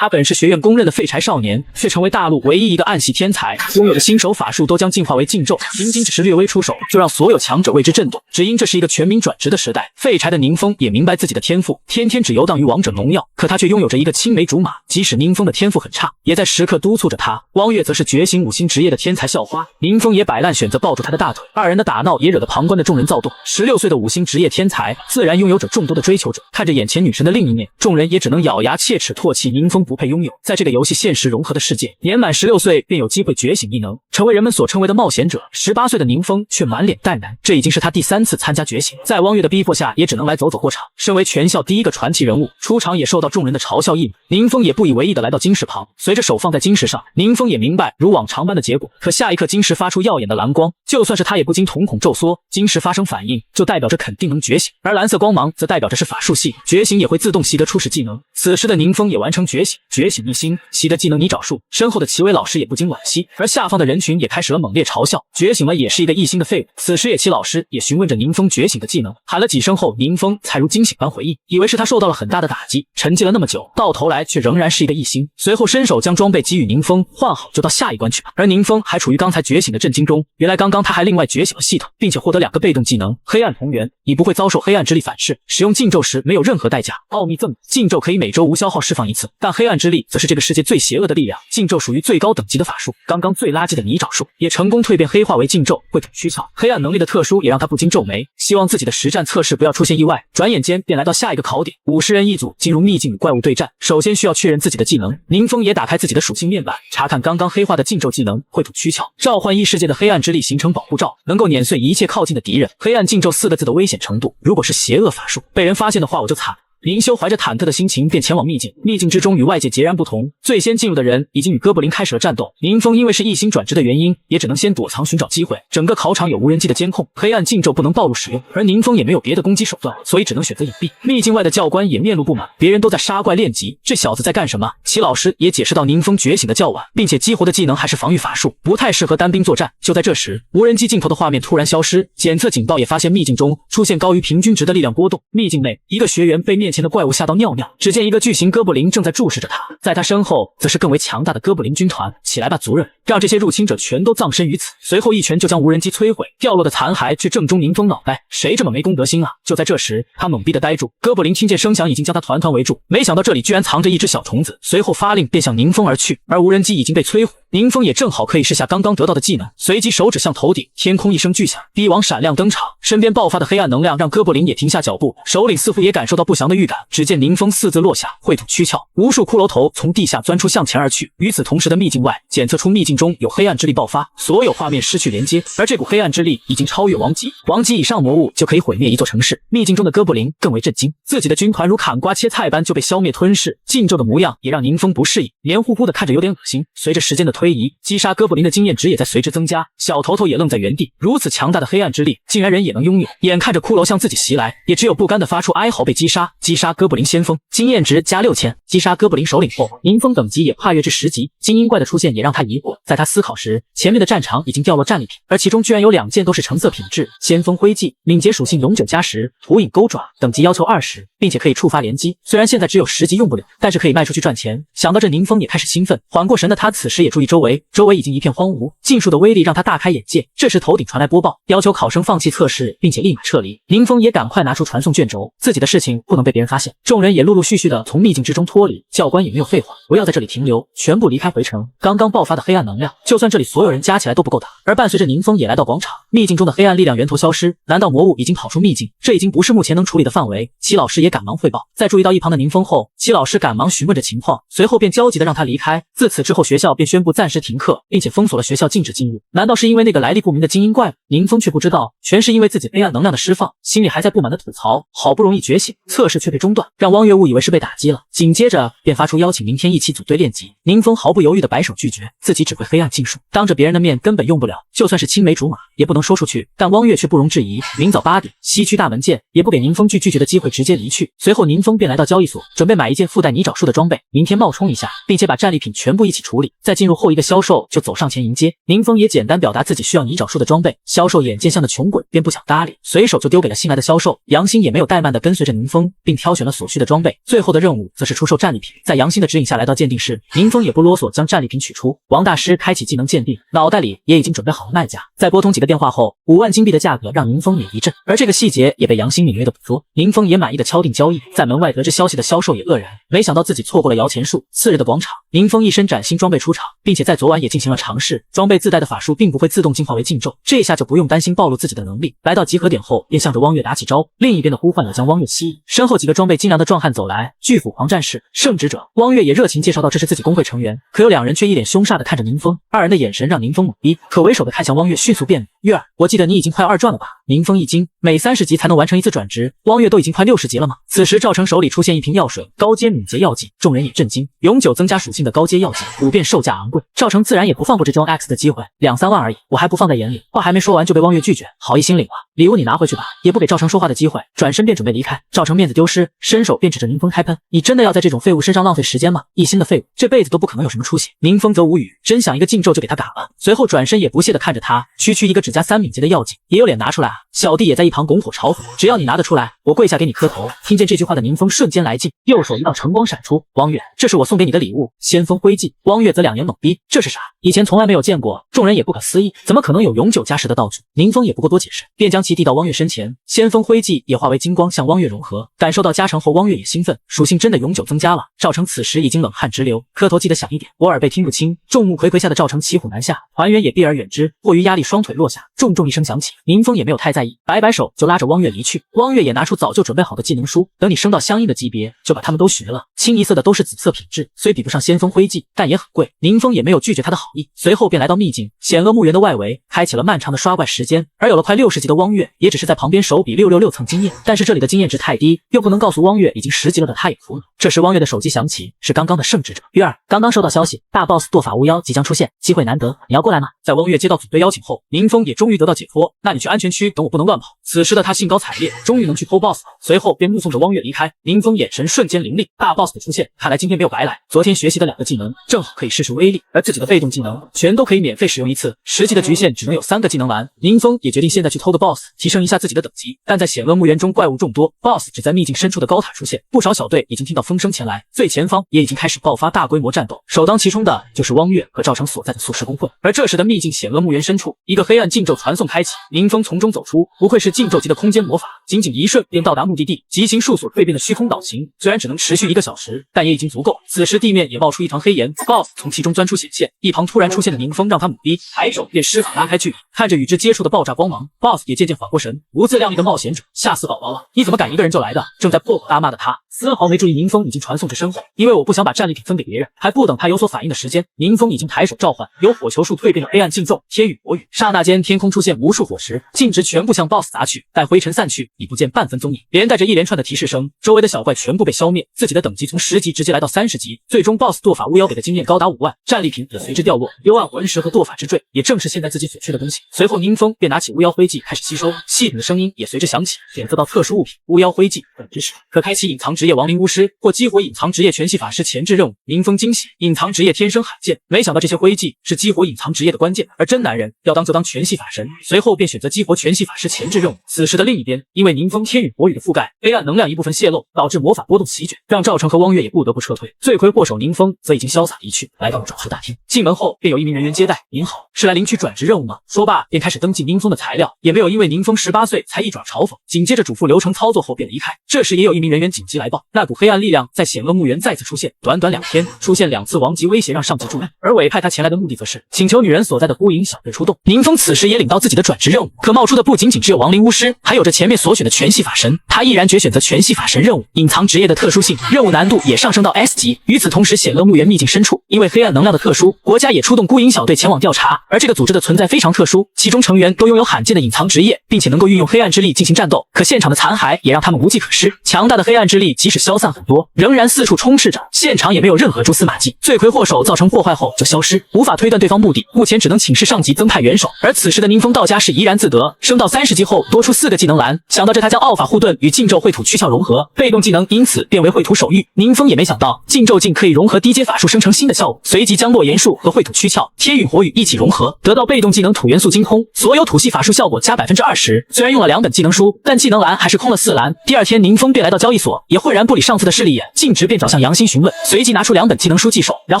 他本是学院公认的废柴少年，却成为大陆唯一一个暗系天才，拥有的新手法术都将进化为禁咒，仅只是略微出手，就让所有强者为之震动。只因这是一个全民转职的时代，废柴的宁风也明白自己的天赋，天天只游荡于王者荣耀，可他却拥有着一个青梅竹马。即使宁风的天赋很差，也在时刻督促着他。汪月则是觉醒5星职业的天才校花，宁风也摆烂选择抱住他的大腿，二人的打闹也惹得旁观的众人躁动。16岁的5星职业天才，自然拥有着众多的追求者。看着眼前女神的另一面，众人也只能咬牙切齿唾弃宁风不配拥有。在这个游戏现实融合的世界，年满16岁便有机会觉醒异能，成为人们所称为的冒险者。18岁的宁风却满脸淡然，这已经是他第3次参加觉醒，在汪月的逼迫下，也只能来走走过场。身为全校第一个传奇人物，出场也受到众人的嘲笑议论。宁风也不以为意的来到晶石旁，随着手放在晶石上，宁风也明白如往常般的结果。可下一刻，晶石发出耀眼的蓝光，就算是他也不禁瞳孔骤缩。晶石发生反应，就代表着肯定能觉醒，而蓝色光芒则代表着是法术系，觉醒也会自动习得初始技能。此时的宁风也完成觉醒1星，习得技能泥沼术。身后的齐伟老师也不禁惋惜，而下方的人群也开始了猛烈嘲笑，觉醒了也是一个1星的废物。此时野崎老师也询问着宁风觉醒的技能，喊了几声后，宁风才如惊醒般回应，以为是他受到了很大的打击，沉寂了那么久，到头来却仍然是一个1星。随后伸手将装备给予宁风，换好就到下一关去吧。而宁风还处于刚才觉醒的震惊中，原来刚刚他还另外觉醒了系统，并且获得2个被动技能：黑暗同源，你不会遭受黑暗之力反噬，使用禁咒时没有任何代价。奥秘赠禁咒可以每周无消耗释放1次，但黑暗之力则是这个世界最邪恶的力量，禁咒属于最高等级的法术。刚刚最垃圾的泥沼术也成功蜕变黑化为禁咒，秽土躯壳。黑暗能力的特殊也让他不禁皱眉，希望自己的实战测试不要出现意外。转眼间便来到下一个考点，50人一组进入秘境与怪物对战。首先需要确认自己的技能，宁风也打开自己的属性面板，查看刚刚黑化的禁咒技能秽土躯壳，召唤异世界的黑暗之力形成保护罩，能够碾碎一切靠近的敌人。黑暗禁咒4个字的危险程度，如果是邪恶法术，被人发现的话我就惨了。林修怀着忐忑的心情便前往秘境，秘境之中与外界截然不同，最先进入的人已经与哥布林开始了战斗。宁风因为是1星转职的原因，也只能先躲藏寻找机会。整个考场有无人机的监控，黑暗禁咒不能暴露使用，而宁风也没有别的攻击手段，所以只能选择隐蔽。秘境外的教官也面露不满，别人都在杀怪练级，这小子在干什么？齐老师也解释到宁风觉醒的较晚，并且激活的技能还是防御法术，不太适合单兵作战。就在这时，无人机镜头的画面突然消失，检测警报也发现秘境中出现高于平均值的力量波动。秘境内，一个学员被面前的怪物吓到尿尿，只见一个巨型哥布林正在注视着他，在他身后则是更为强大的哥布林军团。起来吧，族人，让这些入侵者全都葬身于此。随后一拳就将无人机摧毁，掉落的残骸却正中宁风脑袋。谁这么没公德心啊？就在这时，他懵逼的呆住。哥布林听见声响已经将他团团围住，没想到这里居然藏着一只小虫子，随后发令便向宁风而去。而无人机已经被摧毁，宁风也正好可以试下刚刚得到的技能，随即手指向头顶，天空一声巨响，帝王闪亮登场。身边爆发的黑暗能量让哥布林也停下脚步，首领似乎也感受到不祥的预感。只见宁风4字落下，秽土躯壳，无数骷髅头从地下钻出向前而去。与此同时的秘境外，检测出秘境中有黑暗之力爆发，所有画面失去连接，而这股黑暗之力已经超越王级，王级以上魔物就可以毁灭一座城市。秘境中的哥布林更为震惊，自己的军团如砍瓜切菜般就被消灭吞噬，禁咒的模样也让宁风不适应，黏糊糊的看着有点恶心。随着时间的推移，击杀哥布林的经验值也在随之增加，小头头也愣在原地，如此强大的黑暗之力竟然人也能拥有。眼看着骷髅向自己袭来，也只有不甘的发出哀嚎。被击杀哥布林先锋，经验值加6000。击杀哥布林首领后，宁风等级也跨越至10级。精英怪的出现也让他疑惑，在他思考时，前面的战场已经掉落战利品，而其中居然有2件都是橙色品质。先锋徽记，敏捷属性勇者加10，土影钩爪，等级要求20，并且可以触发连击。虽然现在只有10级用不了，但是可以卖出去赚钱。想到这，宁风也开始兴奋。缓过神的他此时也注意周围已经一片荒芜，禁术的威力让他大开眼界。这时头顶传来播报，要求考生放弃测试，并且立马撤离。宁风也赶快拿出传送卷轴，自己的事情不能被别人发现。众人也陆陆续续的从秘境之中脱离，教官也没有废话，不要在这里停留，全部离开回城。刚刚爆发的黑暗能量，就算这里所有人加起来都不够打。而伴随着宁风也来到广场，秘境中的黑暗力量源头消失，难道魔物已经跑出秘境？这已经不是目前能处理的范围。齐老师也赶忙汇报，在注意到一旁的宁风后，齐老师赶忙询问着情况，随后便焦急的让他离开。自此之后，学校便宣布暂时停课，并且封锁了学校，禁止进入。难道是因为那个来历不明的精英怪物？宁风却不知道，全是因为自己黑暗能量的释放，心里还在不满的吐槽，好不容易觉醒，测试却被中断，让汪月误以为是被打击了。紧接着便发出邀请明天一起组队练级。宁风毫不犹豫的摆手拒绝，自己只会黑暗禁术，当着别人的面根本用不了，就算是青梅竹马也不能说出去。但汪月却不容置疑，明早8点，西区大门见，也不给宁风拒绝的机会，直接离去。随后宁风便来到交易所，准备买买一件附带泥沼术的装备，明天冒充一下，并且把战利品全部一起处理，再进入后一个销售就走上前迎接。宁风也简单表达自己需要泥沼术的装备，销售眼见像个穷鬼，便不想搭理，随手就丢给了新来的销售。杨欣也没有怠慢的跟随着宁风，并挑选了所需的装备。最后的任务则是出售战利品。在杨欣的指引下来到鉴定室，宁风也不啰嗦，将战利品取出。王大师开启技能鉴定，脑袋里也已经准备好了卖价。在拨通几个电话后，5万金币的价格让宁风也一震，而这个细节也被杨欣敏锐的捕捉。宁风也满意的敲定交易。在门外得知消息的销售也愕然，没想到自己错过了摇钱树。次日的广场，宁风一身崭新装备出场，并且在昨晚也进行了尝试，装备自带的法术并不会自动进化为禁咒，这下就不用担心暴露自己的能力。来到集合点后，便向着汪月打起招，另一边的呼唤也将汪月吸引。身后几个装备精良的壮汉走来，巨斧狂战士、圣职者。汪月也热情介绍到这是自己工会成员，可有两人却一脸凶煞的看着宁风，二人的眼神让宁风懵逼，可为首的看向汪月迅速变脸。月儿，我记得你已经快2转了吧？宁风一惊，每30级才能完成一次转职，汪月都已经快60级了吗？此时赵成手里出现一瓶药水，高阶敏捷药剂，众人也震惊，永久增加属性的高阶药剂，普遍售价昂贵。赵成自然也不放过这桩 X 的机会，2、3万而已，我还不放在眼里。话还没说完就被汪月拒绝，好意心领了，礼物你拿回去吧，也不给赵成说话的机会，转身便准备离开。赵成面子丢失，伸手便指着宁风开喷，你真的要在这种废物身上浪费时间吗？一心的废物，这辈子都不可能有什么出息。宁风则无语，真想一个禁咒就给他嘎了，随后转身也不屑的看着他，区一个只加3敏捷的药剂，也有脸拿出来啊？小弟也在一旁拱火嘲讽，只要你拿得出来，我跪下给你磕头。听见这句话的宁风瞬间来劲，右手一道晨光闪出，汪月，这是我送给你的礼物，先锋徽记。汪月则两眼懵逼，这是啥？以前从来没有见过，众人也不可思议，怎么可能有永久加持的道具？宁风也不过多解释，便将其递到汪月身前，先锋徽记也化为金光向汪月融合。感受到加成后，汪月也兴奋，属性真的永久增加了。赵成此时已经冷汗直流，磕头记得响一点，我耳背听不清。众目睽睽下的赵成骑虎难下，团员也避而远之，迫于压力双腿落下，重重一声响起。宁风也没有太在意，摆摆手就拉着汪月离去。汪月也拿出早就准备好的技能书，等你升到相应的级别，就把他们都学了。清一色的都是紫色品质，虽比不上先锋徽记，但也很贵。宁风也没有拒绝他的好意，随后便来到秘境险恶墓园的外围，开启了漫长的刷怪时间。而有了快60级的汪月，也只是在旁边手比666蹭经验，但是这里的经验值太低，又不能告诉汪月已经10级了的他也服了。这时汪月的手机响起，是刚刚的圣职者。月儿，刚刚收到消息，大 boss 堕法巫妖即将出现，机会难得，你要过来吗？在汪月接到组队邀请后，宁风也终于得到解脱，那你去安全区等我，不能乱跑。此时的他兴高采烈，终于能去偷 boss 了。随后便目送着汪月离开。宁风眼神瞬间凌厉，大 boss 的出现，看来今天没有白来。昨天学习的2个技能，正好可以试试威力，而自己的被动技能全都可以免费使用一次，10级的局限只能有3个技能栏。宁风也决定现在去偷个 boss， 提升一下自己的等级。但在险恶墓园中怪物众多 ，boss 只在秘境深处的高塔出现，不少小队已经听到风声前来，最前方也已经开始爆发大规模战斗，首当其冲的就是汪月和赵成所在的宿世公会。而这时的秘境险恶墓园深处，一个黑暗禁咒传送开启，宁风从中走出，不愧是禁咒级的空间魔法，仅仅1瞬便到达目的地。极行术所蜕变的虚空岛行，虽然只能持续1个小时，但也已经足够。此时地面也冒出一团黑岩 ，boss 从其中钻出显现，一旁突然出现的宁风让他懵逼，抬手便施法拉开距离，看着与之接触的爆炸光芒 ，boss 也渐渐缓过神，无自量力的冒险者，吓死宝宝了！你怎么敢一个人就来的？正在破口大骂的他，丝毫没注意宁风已经传送至身后，因为我不想把战利品分给别人。还不等他有所反应的时间，宁风已经抬手召唤由火球术蜕变的黑暗禁咒天雨火雨，刹那间天空出现无数火石，径直全部向 boss 砸去。待灰尘散去，已不见半分踪影，连带着一连串的提示声，周围的小怪全部被消灭，自己的等级从10级直接来到30级。最终 boss 堕法巫妖给的经验高达5万，战利品也随之掉落，幽暗魂石和堕法之坠也正是现在自己所缺的东西。随后宁风便拿起巫妖徽记开始吸收，细致的声音也随之响起，检测到特殊物品巫妖徽记本知识，可开启隐藏职业亡灵巫师或激活隐藏职业全系法师前置任务。宁风惊喜，隐藏职业天生罕见，没想到这些徽记是激活隐藏职业的关键，而真男人要当就当全系法神。随后便选择激活全系法师前置任务。此时的另一边，因为宁风天雨火雨的覆盖，黑暗能量一部分泄露，导致魔法波动席卷，让赵成和汪月也不得不撤退。罪魁祸首宁风则已经潇洒离去，来到了转职大厅。进门后便有一名人员接待，您好，是来领取转职任务吗？说罢便开始登记宁风的材料，也没有因为宁风18岁才一爪嘲讽，紧接着嘱咐流程操作后便离开。这时也有一名人员紧急来报，那股黑暗力量在险恶墓园再次出现，短短2天出现2次王级威胁，让上级注意。而委派他前来的目的则是请求女人所在的孤影小队出动。宁风此时也领到自己的转职任务，可冒出的不仅仅只有亡灵巫师，还有着前面所选的全系法神。他毅然决选择全系法神任务，隐藏职业的特殊性，任务难度也上升到 S 级。与此同时，险恶墓园秘境深处，因为黑暗能量的特殊，国家也出动孤影小队前往调查。而这个组织的存在非常特殊，其中成员都拥有罕见的隐藏职业，并且能够运用黑暗之力进行战斗。可现场的残骸也让他们无计可施，强大的黑暗之力即使消散很多，仍然四处充斥着，现场也没有任何蛛丝马迹，罪魁祸首造成破坏后就消失，无法推断对方目的，目前只能请示上级增派援手。而此时的宁风道家是怡然自得，升到30级后多出4个技能栏，想到这他将奥法护盾与禁咒秽土躯壳融合，被动技能因此变为秽土守御。宁风也没想到禁咒镜可以融合低阶法术生成新的效果，随即将落炎术和秽土躯壳、天与火与一起融合，得到被动技能土元素精通，所有土系法术效果加 20%。虽然用了2本技能书，但技能栏还是空了4栏。第二天宁风便来到交易所，也浑然不理上司的势利眼，径直便找向杨欣询问，随即拿出2本技能书记手，然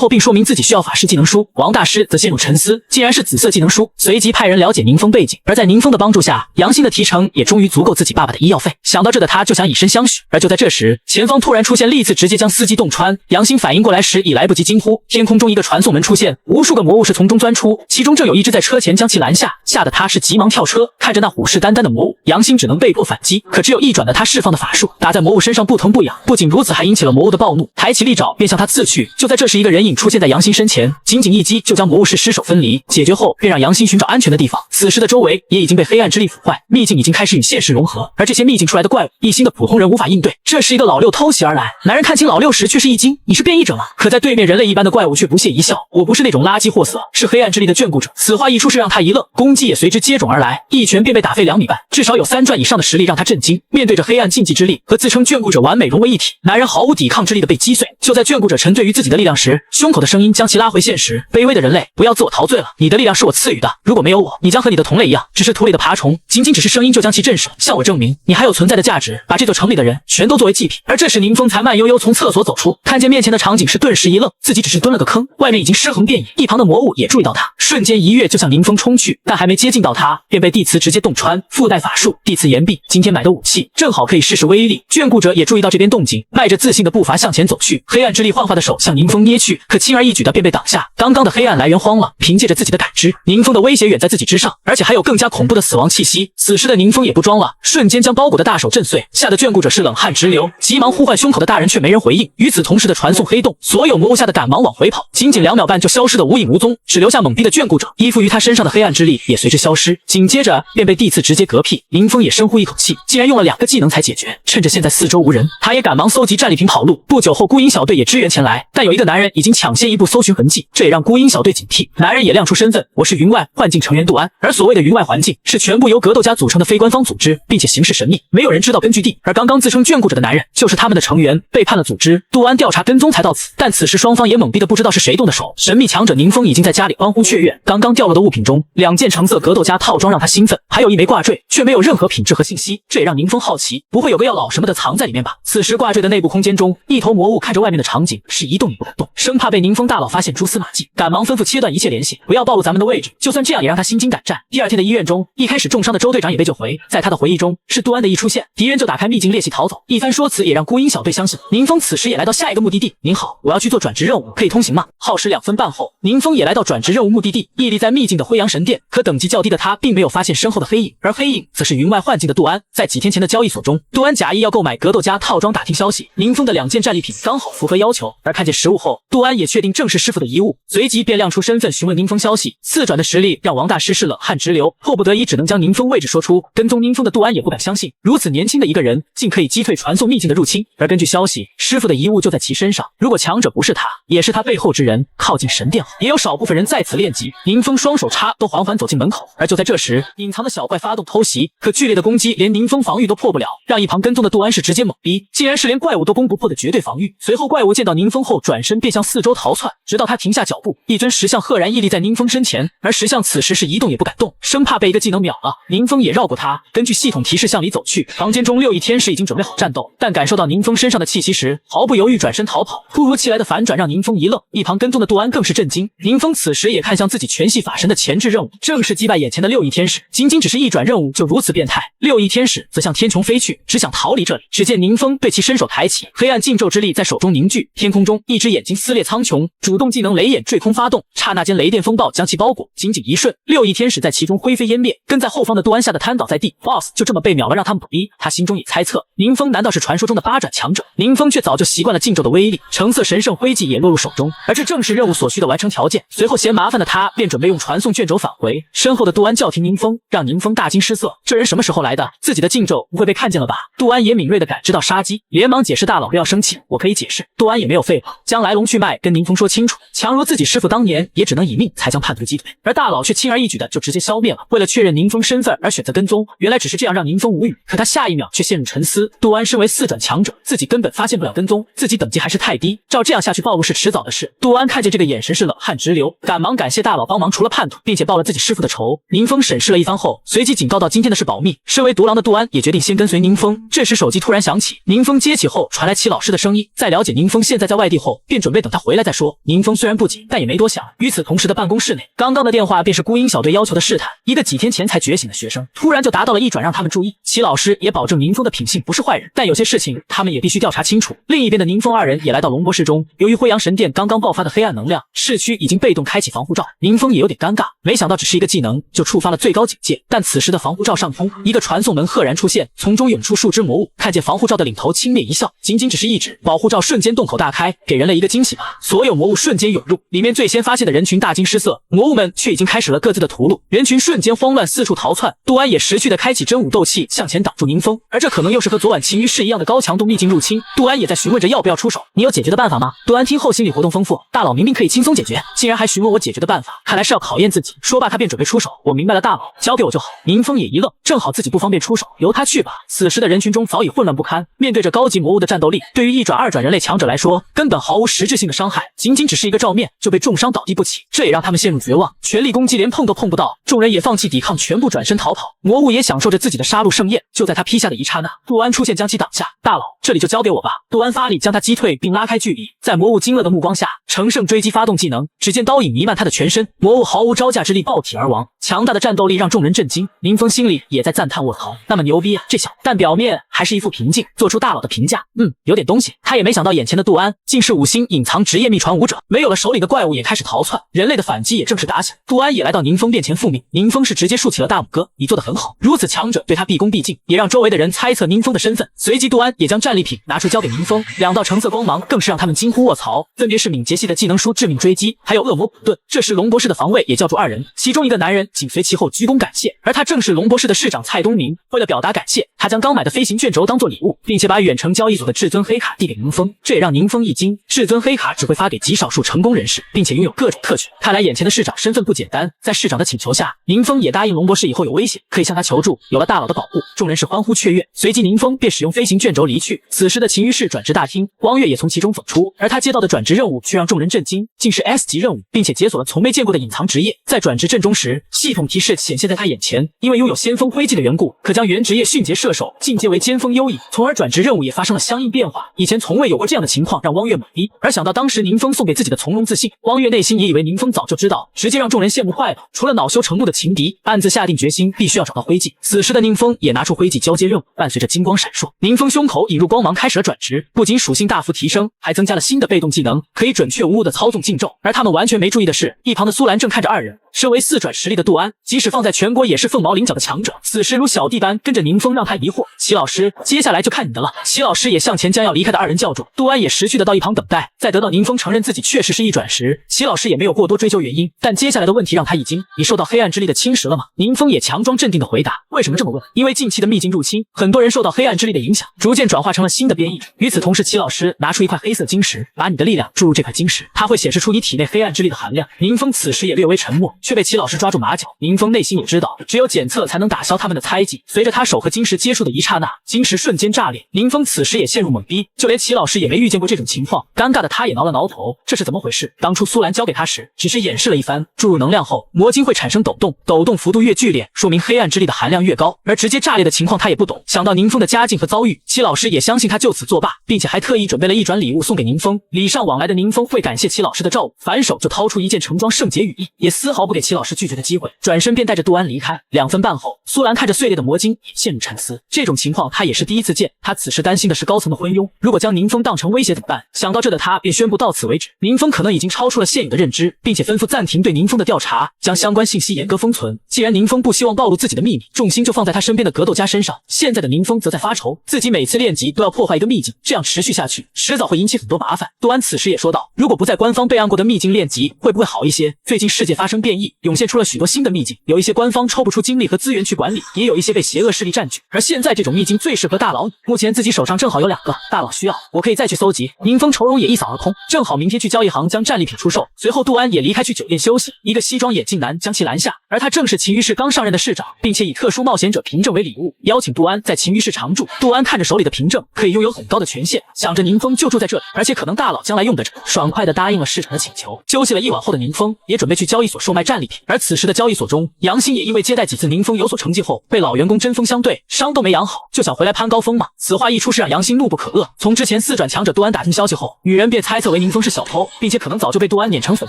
后并说明自己需要法师技能书。王大师则陷入沉思，竟然是紫色技能书，随即派人了解宁风背景。而在宁风的帮助下，杨欣的提成也终于足够自己爸爸的医药费。想到这的他就想以身相许，而就在这时，前方突然出现利刺，直接将司机洞穿。杨欣反应过来时已来不及惊呼，天空中一个传送门出现，无数个魔物是从中钻出，其中正有一只在车前将其拦下，吓得他是急忙跳车。看着那虎视眈眈的魔物，杨欣只能被迫反击，可只有一转的他释放的法术打在魔物身上不疼不痒，不仅如此还引起了魔物的暴怒，抬起利爪便向他刺去。就在这时，一个人影出现在杨欣身前，仅仅一击就将魔物师失手分离。解决后便让杨欣寻找安全的地方。此时的周围也已经被黑暗之力腐坏，秘境已经开始与现实融合，而这些秘境出来的怪物，一心的普通人无法应对。这时一个老六偷袭而来，男人看清老六时却是一惊，你是变异者吗？可在对面人类一般的怪物却不屑一笑，我不是那种垃圾货色，是黑暗之力的眷顾者。此话一出是让他一愣，攻击也随之接踵而来，一拳便被打飞2米半，至少有3转以上的实力让他震惊。面对着黑暗禁忌之力和自称眷顾者完美融为一体，男人毫无抵抗之力的被击碎。就在眷顾者沉醉于自己的力量时，胸口的声音将其拉回现实。卑微的人类，不要自我陶醉了，你的力量是我赐予的，如果没有我，你将和你的同类一样，只是土里的爬虫。仅仅只是声音就将其震慑，向我证明你还有存在的价值，把这座城里的人全都作为祭品。而这时宁风才慢悠悠从厕所走出，看见面前的场景是顿时一愣，自己只是蹲了个坑，外面已经尸横遍野。一旁的魔物也注意到他，瞬间一跃就向宁风冲去，但还没接近到他，便被地磁直接洞穿，附带法术地磁岩壁，今天买的武器正好可以试试威力。眷顾者也注意到这边动静，迈着自信的步伐向前走去，黑暗之力幻化的手向宁风捏去，可轻而易举的便被挡下。刚刚的黑暗来源慌了，凭借着自己的感知，宁风的威胁远在自己之上，而且还有更加恐怖的死亡气息。此时的宁风也不装了，瞬间将包裹的大手震碎，吓得眷顾者是冷汗直流，急忙呼唤胸口的大人，却没人回应。与此同时的传送黑洞，所有魔物吓得赶忙往回跑，仅仅2秒半就消失得无影无踪，只留下懵逼的眷顾者。依附于他身上的黑暗之力也随之消失，紧接着便被地刺直接嗝屁。宁风也深呼一口气，竟然用了2个技能才解决。趁着现在四周无人，他也赶忙搜集战利品跑路。不久后孤鹰小队也支援前来，但有一个男人已经抢先一步搜寻痕迹，这也让孤鹰小队警惕。男人也亮出身份，我是云外幻境成员杜安。而所谓的云外环境是全部由格斗家组成的非官方组织，并且形式神秘，没有人知道根据地。而刚刚自称眷顾者的男人就是他们的成员，背叛了组织。杜安调查跟踪才到此，但此时双方也懵逼的不知道是谁动的手。神秘强者宁风已经在家里欢呼雀跃，刚刚掉落的物品中，2件橙色格斗家套装让他兴奋，还有一枚挂坠，却没有任何品质和信息，这也让宁风好奇，不会有个药老什么的藏在里面吧？此时挂坠的内部空间中，一头魔物看着外面的场景，是一动也不敢动，生怕被宁风大佬发现蛛丝马迹，赶忙吩咐切断一切联系，不要暴露咱们的位置。就算这样，也让他心惊胆战。第二天的医院中，一开始重伤的周队长也被救回，在他的回忆中，是杜安的一出现，敌人就打开秘境裂隙逃走。一番说辞也让孤鹰小队相信。宁风此时也来到下一个目的地。您好，我要去做转职任务，可以通行吗？耗时2分半后，宁风也来到转职任务目的地，屹立在秘境的辉阳神殿。可等级较低的他并没有发现身后的黑影，而黑影则是云外幻境的杜安。在几天前的交易所中，杜安假意要购买格斗家套装，打听消息，宁风的2件战利品刚好符合要求。而看见实物后，杜安也确定正是师傅的遗物，随即便亮出身份询问宁风消息。4转的实力让王大师是冷汗直流，迫不得已只能将宁风位置说出。跟踪宁风的杜安也不敢相信，如此年轻的一个人竟可以击退传送秘境的入侵。而根据消息，师傅的遗物就在其身上，如果强者不是他，也是他背后之人。靠近神殿后，也有少部分人在此练级。宁风双手插都缓缓走进门口，而就在这时，隐藏的小怪发动偷袭，可剧烈的攻击连宁风防御都破不了，让一旁跟踪的杜安是直接懵逼，竟然是连怪物都攻不破的绝对防御。随后怪物见到宁风后转身便向四周逃窜，直到他停下脚步，一尊石像赫然屹立在宁风身前，而石像此时是一动也不敢动，生怕被一个技能秒了。宁风也绕过他，根据系统提示向里走去。房间中6翼天使已经准备好战斗，但感受到宁风身上的气息时，毫不犹豫转身逃跑。突如其来的反转让宁风一愣，一旁跟踪的杜安更是震惊。宁风此时也看向自己全系法神的前置任务，正是击败眼前的6翼天使。仅仅只是1转任务就如此变态，6翼天使则向天穹飞去，只想逃离这里。只见宁风对其伸手抬起，黑暗禁咒之力在手中凝聚，天空中一只眼睛撕裂苍穹，主动技能雷眼坠空发动，刹那间雷电风暴将其包裹。仅仅一瞬，6翼天使始在其中灰飞烟灭，跟在后方的杜安吓得瘫倒在地 ，BOSS 就这么被秒了，让他们补一。他心中也猜测，宁风难道是传说中的8转强者？宁风却早就习惯了禁咒的威力，橙色神圣徽记也落入手中，而这正是任务所需的完成条件。随后嫌麻烦的他便准备用传送卷轴返回，身后的杜安叫停宁风，让宁风大惊失色，这人什么时候来的？自己的禁咒不会被看见了吧？杜安也敏锐地感知到杀机，连忙解释大佬不要生气，我可以解释。杜安也没有废话，将来龙去脉跟宁风说清楚。强如自己师父当年也只能以命才将叛徒击退，而大佬却轻而易举的就直接消灭了。为了确认宁风身份而选择跟踪，原来只是这样让宁风无语。可他下一秒却陷入沉思，杜安身为4转强者，自己根本发现不了跟踪，自己等级还是太低，照这样下去暴露是迟早的事。杜安看见这个眼神是冷汗直流，赶忙感谢大佬帮忙除了叛徒，并且报了自己师父的仇。宁风审视了一番后，随即警告道今天的事保密。身为独狼的杜安也决定先跟随宁风。这时手机突然响起，宁风接起后传来齐老师的声音，在了解宁风现在在外地后，便准备等他回来再说。宁风虽然不急，但也没多想。与此同时的办公室内，刚刚的电话便是孤鹰小队要求的试探，一个几天前才觉醒的学生，突然就达到了1转，让他们注意。齐老师也保证宁风的品性不是坏人，但有些事情他们也必须调查清楚。另一边的宁风2人也来到龙博士中，由于辉阳神殿刚刚爆发的黑暗能量，市区已经被动开启防护罩，宁风也有点尴尬，没想到只是一个技能就触发了最高警戒。但此时的防护罩上空，一个传送门赫然出现，从中涌出数只魔物。看见防护罩的领头轻蔑一笑，仅仅只是一指，保护罩瞬间洞口大开，给人了一个惊喜吧。所有魔物瞬间涌入，里面最先发现的人群大惊失色，魔物们却已经开始了各自的屠戮，人群瞬间慌乱四处逃窜。杜安也识趣的开启真武斗气向前挡住宁风，而这可能又是和昨晚秦于氏一样的高强度秘境入侵。杜安也在询问着要不要出手，你有解决的办法吗？杜安听后心理活动丰富，大佬明明可以轻松解决，竟然还询问我解决的办法，看来是要考验自己。说罢他便准备出手，我明白了大佬，交给我就好。宁风也一愣，正好自己不方便出手，由他去吧。此时的人群中早已混乱不堪，面对着高级魔物的战斗力，对于1转2转人类强者来说根本毫无实质性的伤害，仅仅只是一个照面就被重伤倒地不起，这也让他们陷入绝望，全力攻击连碰都碰不到，众人也放弃抵抗，全部转身逃跑。魔物也享受着自己的杀戮盛宴，就在他劈下的一刹那，杜安出现将其挡下，大佬这里就交给我吧。杜安发力将他击退并拉开距离，在魔物惊愕的目光下，乘胜追击发动技能，只见刀影弥漫他的全身，魔物毫无招架之力爆体而亡。强大的战斗力让众人震惊，宁风心里也在赞叹卧槽，那么牛逼啊这小，但表面还是一副平静，做出大佬的评价，有点东西。他也没想到眼前的杜安竟是5星隐藏职业秘传武者，没有了手里的怪物也开始逃窜，人类的反击也正式打响。杜安也来到宁风面前复命，宁风是直接竖起了大拇哥，你做得很好。如此强者对他毕恭毕敬，也让周围的人猜测宁风的身份。随即杜安也将战利品拿出交给宁风，2道橙色光芒更是让他们惊呼卧槽，分别是敏捷系的技能书致命追击，还有恶魔捕盾。这时龙博士的防卫也叫住2人，其中一个男人紧随其后鞠躬感谢，而他正是龙博士的市长蔡东明。为了表达感谢，他将刚买的飞行卷轴当做礼物，并且把远程交易所的至尊黑卡递给宁风，这也让宁风一惊，至尊黑卡只会发给极少数成功人士，并且拥有各种特权，看来眼前的市长身份不简单。在市长的请求下，宁风也答应龙博士以后有危险可以向他求助，有了大佬的保护，众人是欢呼雀跃。随即宁风便使用飞行卷轴离去。此时的秦于氏转职大厅，光月也从其中走出，而他接到的转职任务却让众人震惊，竟是 S 级任务，并且解锁了从没见过的隐藏职业。在转职阵中时，系统提示显现在他眼前，因为拥有先锋徽记的缘故，可将原职业迅捷射手进阶为尖锋优异，从而转职任务也发生了相应变化。以前从未有过这样的情况，让汪月懵逼。而想到当时宁风送给自己的从容自信，汪月内心也以为宁风早就知道，直接让众人羡慕坏了。除了恼羞成怒的情敌，暗自下定决心必须要找到徽记。此时的宁风也拿出徽记交接任务，伴随着金光闪烁，宁风胸口引入光芒，开始了转职，不仅属性大幅提升，还增加了新的被动技能，可以准确无误的操纵禁咒。而他们完全没注意的是，一旁的苏兰正看着2人。身为4转实力的杜安，即使放在全国也是凤毛麟角的强者，此时如小弟般跟着宁风，让他疑惑。齐老师，接下来就看你的了。齐老师也向前将要离开的2人叫住，杜安也识趣的到一旁等待。在得到宁风承认自己确实是1转时，齐老师也没有过多追究原因，但接下来的问题让他已经，你受到黑暗之力的侵蚀了吗？宁风也强装镇定的回答，为什么这么问？因为近期的秘境入侵，很多人受到黑暗之力的影响，逐渐转化成了新的变异者。与此同时，齐老师拿出一块黑色晶石，把你的力量注入这块晶石，它会显示出你体内黑暗之力的含量。宁风此时也略微沉默，却被齐老师抓住马脚。宁风内心也知道，只有检测才能打消他们的猜忌。随着他手和晶石接触的一刹那，晶石瞬间炸裂。宁风此时也陷入懵逼，就连齐老师也没遇见过这种情况，尴尬的他也挠了挠头，这是怎么回事？当初苏兰交给他时，只是演示了一番，注入能量后，魔晶会产生抖动，抖动幅度越剧烈，说明黑暗之力的含量越高。而直接炸裂的情况他也不懂。想到宁风的家境和遭遇，齐老师也相信他就此作罢，并且还特意准备了1转礼物送给宁风。礼尚往来的宁风会感谢齐老师的照顾，反手就掏出一件盛装圣洁羽翼，也丝毫不给齐老师拒绝的机会，转身便带着杜安离开。2分半后，苏兰看着碎裂的魔晶也陷入沉思，这种情况他也是第一次见。他此时担心的是高层的昏庸，如果将宁风当成威胁怎么办？想到这的他便宣布到此为止。宁风可能已经超出了现有的认知，并且吩咐暂停对宁风的调查，将相关信息严格封存。既然宁风不希望暴露自己的秘密，重心就放在他身边的格斗家身上。现在的宁风则在发愁，自己每次练级都要破坏一个秘境，这样持续下去，迟早会引起很多麻烦。杜安此时也说道，如果不在官方备案过的秘境练级，会不会好一些？最近世界发生变异，涌现出了许多新的秘境，有一些官方抽不出精力和资源去管理，也有一些被邪恶势力占据。而现在这种秘境最适合大佬你，目前自己手上正好有2个，大佬需要，我可以再去搜集。宁风愁容也一扫而空，正好明天去交易行将战利品出售。随后杜安也离开去酒店休息，一个西装眼镜男将其拦下，而他正是秦于市刚上任的市长，并且以特殊冒险者凭证为礼物，邀请杜安在秦于市常住。杜安看着手里的凭证，可以拥有很高的权限，想着宁风就住在这里，而且可能大佬将来用得着，爽快地答应了市长的请求。休息了一晚后的宁风也准备去交易所售卖战利品，而此时的交易所中，杨欣也因为接待几次宁风有所成绩后，被老员工针锋相对，伤都没养好，就想回来攀高峰嘛。此话一出是让杨欣怒不可遏。从之前4转强者杜安打听消息后，女人便猜测为宁风是小偷，并且可能早就被杜安碾成粉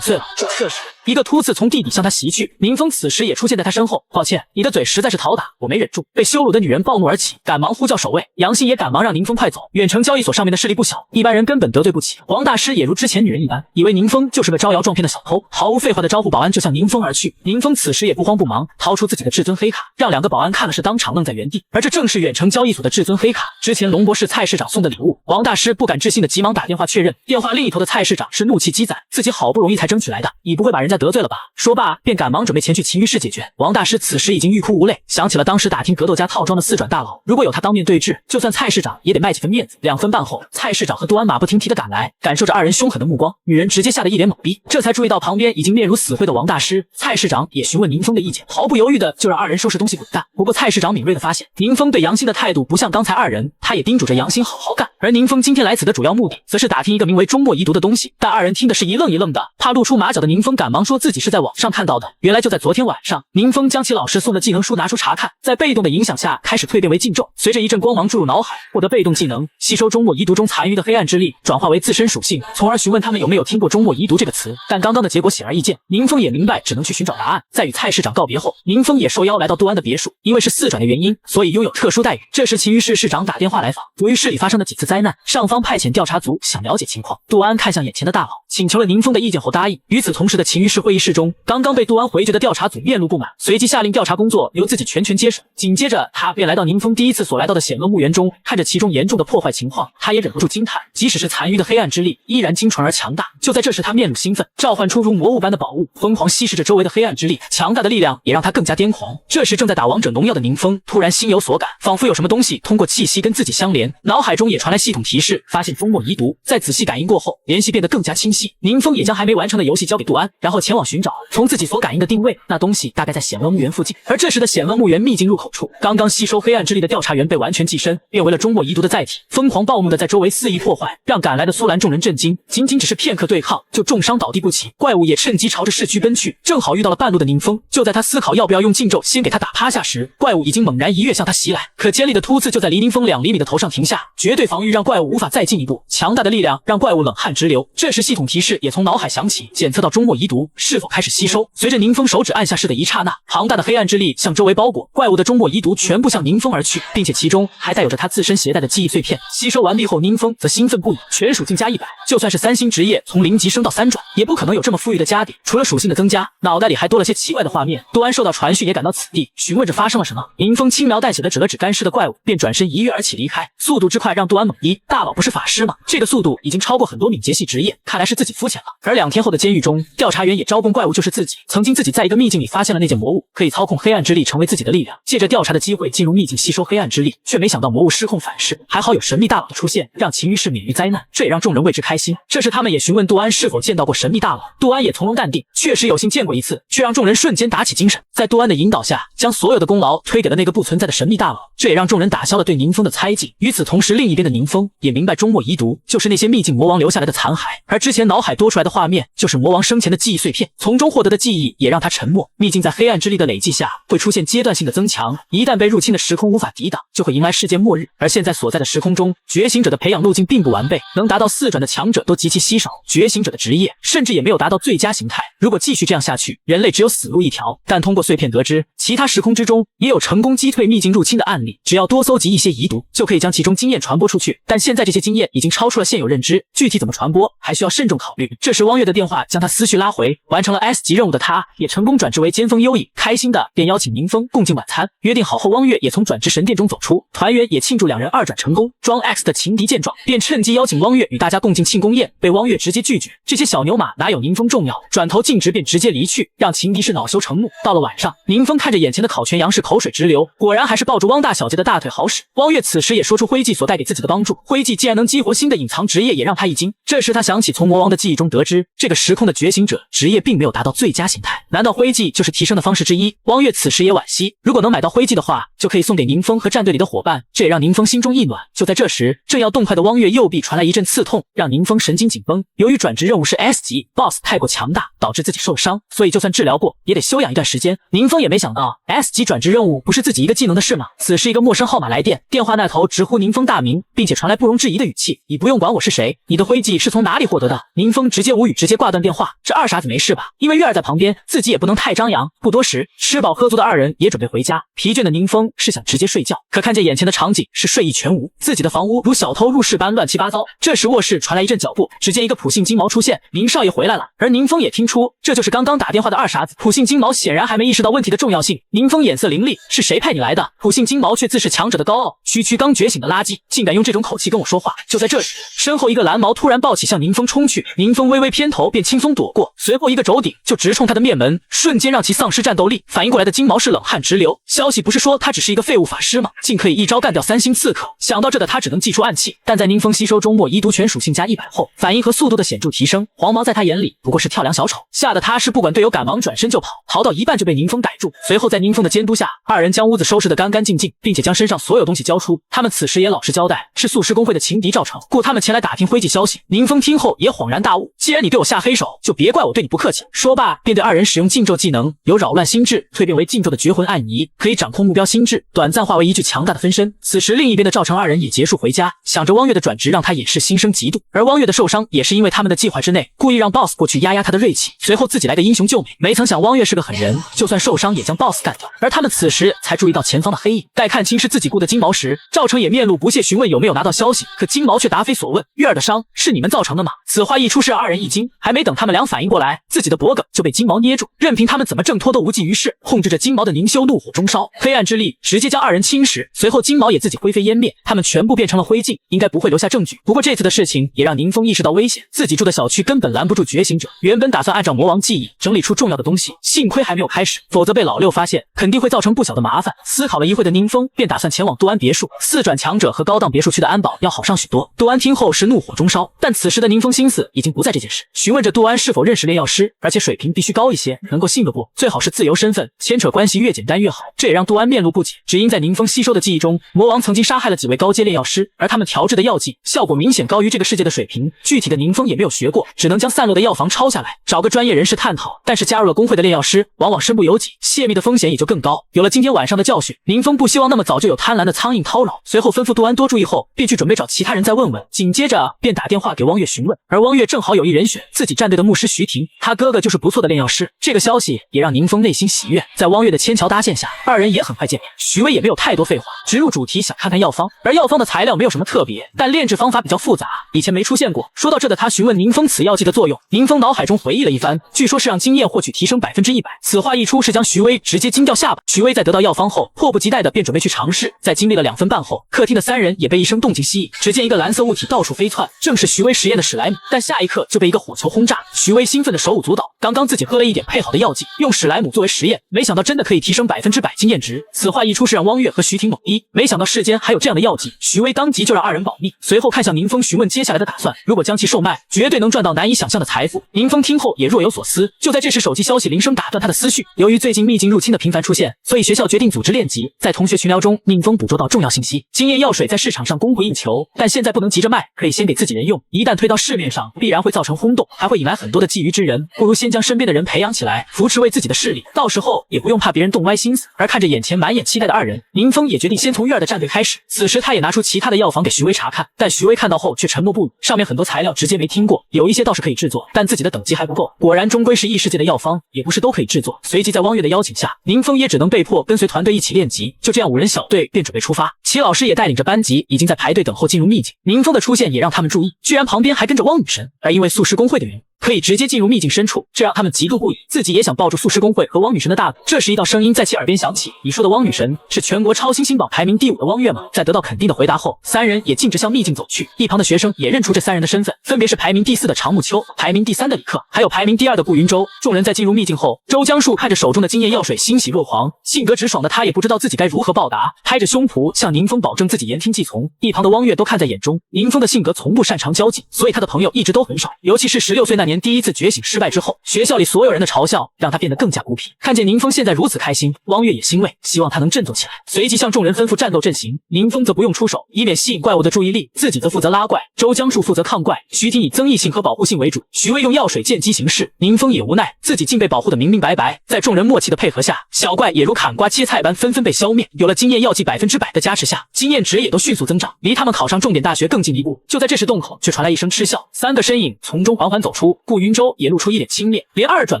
碎了。这时一个突刺从地底向他袭去，宁风此时也出现在他身后。抱歉，你的嘴实在是讨打，我没忍住。被羞辱的女人暴怒而起，赶忙呼叫守卫。杨欣也赶忙让宁风快走。远程交易所上面的势力不小，一般人根本得罪不起。王大师也如之前女人一般，以为宁风就是个招摇撞骗的小偷，毫无废话的招呼保安就向宁风而去。宁风此时也不慌不忙，掏出自己的至尊黑卡，让2个保安看了是当场愣在原地。而这正是远程交易所的至尊黑卡，之前龙博士蔡市长送的礼物。王大师不敢置信的急忙打电话确认，电话另一头的蔡市长是怒气积攒，自己好不容易才争取来的，你不会把人家得罪了吧？说罢便赶忙准备前去秦于市解决。王大师此时已经欲哭无泪，想起了当时打听格斗家套装的4转大佬，如果有他当面对质，就算蔡市长也得卖几分面子。2分半后，蔡市长和杜安马不停蹄的赶来，感受着2人凶狠的目光，女人直接吓得一脸懵逼，这才注意到旁边已经面如死灰的王大师。蔡市长也询问宁风的意见，毫不犹豫的就让2人收拾东西滚蛋。不过蔡市长敏锐的发现，宁风对杨欣的态度不像刚才2人，他也叮嘱着杨欣好好干。而宁风今天来此的主要目的，则是打听一个名为终末遗毒的东西，但2人听的是一愣一愣的，怕露出马脚的宁风赶忙说自己是在网上看到的。原来就在昨天晚上，宁风将其老师送的技能书拿出查看，在被动的影响下开始蜕变为禁咒，随着一阵光芒注入脑海，获得被动技能，吸收终末遗毒中残余的黑暗之力，转化为自身属性，从而询问他们有没有听过终末遗毒这个词。但刚刚的结果显而易见，宁风也明白只能去寻找答案。在与蔡市长告别后，宁风也受邀来到杜安的别墅，因为是4转的原因，所以拥有特殊待遇。这时秦于市市长打电话来访，由于市里发生了几次灾难，上方派遣调查组想了解情况。杜安看向眼前的大佬，请求了宁风的意见后答应。与此同时的秦于市会议室中，刚刚被杜安回绝的调查组面露不满，随即下令调查工作由自己全权接手。紧接着他便来到宁风第一次所来到的险恶墓园中，看着其中严重的破坏情况，他也忍不住惊叹，即使是残余的黑暗之力，依然精纯而强大。就在这时，他面露兴奋，召唤出如魔物般的宝物，疯狂吸食着周围的黑暗之力，强大的力量也让他更加癫狂。这时正在打王者荣耀的宁风突然心有所感，仿佛有什么东西通过气息跟自己相连，脑海中也传来系统提示，发现终末遗毒。在仔细感应过后，联系变得更加清晰。宁风也将还没完成的游戏交给杜安，然后前往寻找。从自己所感应的定位，那东西大概在险恶墓园附近。而这时的险恶墓园秘境入口处，刚刚吸收黑暗之力的调查员被完全寄生，变为了终末遗毒的载体，疯狂暴怒的在周围肆意破坏，让赶来的苏兰众人震惊。仅仅只是片刻对抗，就重伤倒地不起。怪物也趁机朝着市区奔去，正好遇到了半路的宁风。就在他思考要不要用禁咒先给他打趴下时，怪物已经猛然一跃向他袭来，可尖利的突刺就在离宁风2厘米的头上停下，绝对防御让怪物无法再进一步。强大的力量让怪物冷汗直流。这时系统提示也从脑海响起，检测到终末遗毒是否开始吸收。随着宁风手指按下式的一刹那，庞大的黑暗之力向周围包裹，怪物的终末遗毒全部向宁风而去，并且其中还带有着他自身携带的记忆碎片。吸收完毕后，宁风则兴奋不已，全属性加100，就算是3星职业从0级升到3转，也不可能有这么富裕的家底。除了属性的增加，脑袋里还多了些奇怪的画面。杜安受到传讯也赶到此地，询问着发生了什么。宁风轻描淡写的指了指干尸的怪物，便转身一跃而起离开，速度之快让杜安懵逼，大佬不是法师吗？这个速度已经超过很多敏捷系职业，看来是自己肤浅了。而2天后的监狱中，调查员也招供怪物就是自己，曾经自己在一个秘境里发现了那件魔物，可以操控黑暗之力成为自己的力量，借着调查的机会进入秘境吸收黑暗之力，却没想到魔物失控反噬，还好有神秘大佬的出现，让秦于市免于灾难，这也让众人为之开心。这时他们也询问杜安是否见到过神秘大佬，杜安也从容淡定，确实有幸见过一次，却让众人瞬间打起精神。在杜安的引导下，将所有的功劳推给了那个不存在的神秘大佬，这也让众人打消了对宁风的猜忌。与此同时，另一边的宁风也明白终末遗毒就是那些秘境魔王留下来的残骸，而之前脑海多出来的画面就是魔王生前的记忆碎片，从中获得的记忆也让他沉默。秘境在黑暗之力的累积下会出现阶段性的增强，一旦被入侵的时空无法抵挡，就会迎来世界末日。而现在所在的时空中，觉醒者的培养路径并不完备，能达到4转的强者都极其稀少，觉醒者的职业甚至也没有达到最佳形态。如果继续这样下去，人类只有死路一条。但通过碎片得知，其他时空之中也有成功击退秘境入侵的案例，只要多搜集一些遗毒，就可以将其中经验传播出去。但现在这些经验已经超出了现有认知，具体怎么传播还需要慎重重考虑。这时汪月的电话将他思绪拉回，完成了 S 级任务的他也成功转职为尖峰优异，开心的便邀请宁风共进晚餐。约定好后，汪月也从转职神殿中走出，团员也庆祝两人二转成功。庄 X 的情敌见状，便趁机邀请汪月与大家共进庆功宴，被汪月直接拒绝。这些小牛马哪有宁风重要，转头径直便直接离去，让情敌是恼羞成怒。到了晚上，宁风看着眼前的烤全羊是口水直流，果然还是抱住汪大小姐的大腿好使。汪月此时也说出徽记所带给自己的帮助，徽记竟然能激活新的隐藏职业，也让他一惊。这时他想起从魔王的记忆中得知，这个时空的觉醒者职业并没有达到最佳形态，难道徽记就是提升的方式之一？汪月此时也惋惜，如果能买到徽记的话，就可以送给宁风和战队里的伙伴，这也让宁风心中一暖。就在这时，正要动筷的汪月右臂传来一阵刺痛，让宁风神经紧绷。由于转职任务是 S 级 BOSS 太过强大，导致自己受伤，所以就算治疗过，也得休养一段时间。宁风也没想到 S 级转职任务不是自己一个技能的事吗？此时一个陌生号码来电，电话那头直呼宁风大名，并且传来不容置疑的语气：“你不用管我是谁，你的徽记是从哪里获得的？”宁风直接无语，直接挂断电话。这二傻子没事吧？因为月儿在旁边，自己也不能太张扬。不多时，吃饱喝足的二人也准备回家。疲倦的宁风是想直接睡觉，可看见眼前的场景是睡意全无，自己的房屋如小偷入室般乱七八糟。这时卧室传来一阵脚步，只见一个普信金毛出现，宁少爷回来了。而宁风也听出这就是刚刚打电话的二傻子。普信金毛显然还没意识到问题的重要性。宁风眼色凌厉，是谁派你来的？普信金毛却自恃强者的高傲，区刚觉醒的垃圾，竟敢用这种口气跟我说话。就在这时，身后一个蓝毛突然抱起向宁风冲去，宁风微微偏头便轻松躲过，随后一个肘顶就直冲他的面门，瞬间让其丧失战斗力。反应过来的金毛是冷汗直流，消息不是说他只是一个废物法师吗？竟可以一招干掉3星刺客。想到这的他只能祭出暗器，但在宁风吸收周末遗毒拳属性加100后，反应和速度的显著提升，黄毛在他眼里不过是跳梁小丑，吓得他是不管队友赶忙转身就跑，逃到一半就被宁风逮住。随后在宁风的监督下，二人将屋子收拾得干干净净，并且将身上所有东西交出。他们此时也老实交代，是宿师公会的情敌赵成，故他们前来打听徽记消息。宁风听后也恍然大悟，既然你对我下黑手，就别怪我对你不客气。说罢便对二人使用禁咒技能，由扰乱心智蜕变为禁咒的绝魂暗移，可以掌控目标心智，短暂化为一具强大的分身。此时另一边的赵成二人也结束回家，想着汪月的转职让他也是心生嫉妒，而汪月的受伤也是因为他们的计划之内，故意让 BOSS 过去压压他的锐气，随后自己来个英雄救美。没曾想汪月是个狠人，就算受伤也将 BOSS 干掉。而他们此时才注意到前方的黑影，待看清是自己雇的金毛时，赵成也面露不屑询问有没有拿到消息，可金毛却答非所问：“月儿的伤是你们造成的吗？”此话一出，是二人一惊，还没等他们俩反应过来，自己的脖梗就被金毛捏住，任凭他们怎么挣脱都无济于事。控制着金毛的宁修怒火中烧，黑暗之力直接将二人侵蚀，随后金毛也自己灰飞烟灭，他们全部变成了灰烬，应该不会留下证据。不过这次的事情也让宁风意识到危险，自己住的小区根本拦不住觉醒者。原本打算按照魔王记忆整理出重要的东西，幸亏还没有开始，否则被老六发现肯定会造成不小的麻烦。思考了一会的宁风便打算前往杜安别墅，4转强者和高档别墅区的安保要好上许多。杜安听后是怒火中烧，但此时的宁风心思已经不在这件事，询问着杜安是否认识炼药师，而且水平必须高一些，能够信得过，最好是自由身份，牵扯关系越简单越好。这也让杜安面露不解，只因在宁风吸收的记忆中，魔王曾经杀害了几位高阶炼药师，而他们调制的药剂效果明显高于这个世界的水平，具体的宁风也没有学过，只能将散落的药房抄下来，找个专业人士探讨。但是加入了工会的炼药师往往身不由己，泄密的风险也就更高。有了今天晚上的教训，宁风不希望那么早就有贪婪的苍蝇叨扰，随后吩咐杜安多注意后，便去准备找其他人再问问，紧接着便打电话给汪月询问。而汪月正好有一人选，自己战队的牧师徐婷，他哥哥就是不错的炼药师。这个消息也让宁风内心喜悦，在汪月的牵桥搭线下，二人也很快见面。徐威也没有太多废话，直入主题，想看看药方。而药方的材料没有什么特别，但炼制方法比较复杂，以前没出现过。说到这的他询问宁风此药剂的作用，宁风脑海中回忆了一番，据说是让经验获取提升100%。此话一出，是将徐威直接惊掉下巴。徐威在得到药方后，迫不及待的便准备去尝试。在经历了2分半后，客厅的3人也被一声动静吸引，只见一个蓝色物体到处飞窜，正是徐威实验的史莱姆。但下一刻就被一个火球轰炸，徐威兴奋的手舞足蹈。刚刚自己喝了一点配好的药剂，用史莱姆作为实验，没想到真的可以提升100%经验值。此话一出，是让汪月和徐婷懵逼，没想到世间还有这样的药剂。徐威当即就让二人保密，随后看向宁风询问接下来的打算。如果将其售卖，绝对能赚到难以想象的财富。宁风听后也若有所思。就在这时，手机消息铃声打断他的思绪。由于最近秘境入侵的频繁出现，所以学校决定组织练级。在同学群聊中，宁风捕捉到重要信息：经验药水在市场上供不应求，但现在不能急着卖，可以先给自己人用。一旦推到市面上，必然会造成轰动，还会引来很多的觊觎之人。不如先将身边的人培养起来，扶持为自己的势力，到时候也不用怕别人动歪心思。而看着眼前满眼期待的二人，宁风也决定先从月儿的战队开始。此时他也拿出其他的药方给徐威查看，但徐威看到后却沉默不语，上面很多材料直接没听过，有一些倒是可以制作，但自己的等级还不够。果然终归是异世界的药方，也不是都可以制作。随即在汪月的邀请下，宁风也只能被迫跟随团队一起练级。就这样5人小队便准备出发，齐老师也带领着班级已经在排队等候进入秘境。宁风的出现也让他们注意，居然旁边还跟着汪女神，而因为宿师公会的原因，可以直接进入秘境深处，这让他们嫉妒不已，自己也想抱住宿师公会和汪女神的大腿。这时一道声音在其耳边响起：“你说的汪女神是全国超新星榜排名第5的汪月吗？”在得到肯定的回答后，3人也径直向秘境走去。一旁的学生也认出这3人的身份，分别是排名第4的常木秋、排名第3的李克，还有排名第2的顾云舟。众人在进入秘境后，周江树看着手中的经验药水欣喜若狂，性格直爽的他也不知道自己该如何报答，拍着胸脯向宁风保证自己言听计从。一旁的汪月都看在眼中，宁风的性格从不擅长交际，所以他的朋友一直都很少，尤其是16岁那年第一次觉醒失败之后，学校里所有人的嘲笑让他变得更加孤僻。看见宁风现在如此开心，汪月也欣慰，希望他能振作起来，随即向众人吩咐战斗阵型。宁风则不用出手，以免吸引怪物的注意力，自己则负责拉怪，周江树负责抗怪，徐婷以增益性和保护性为主，徐威用药水见机行事。宁风也无奈，自己竟被保护得明明白白。在众人默契的配合下，小怪也如砍瓜切菜般纷纷被消灭。有了经验药剂100%的加持下，经验值也都迅速增长，离他们考上重点大学更近一步。就在这时，洞口却传来一声嗤笑，3个身影从中缓缓走出，顾云舟也露出一脸轻蔑，连2转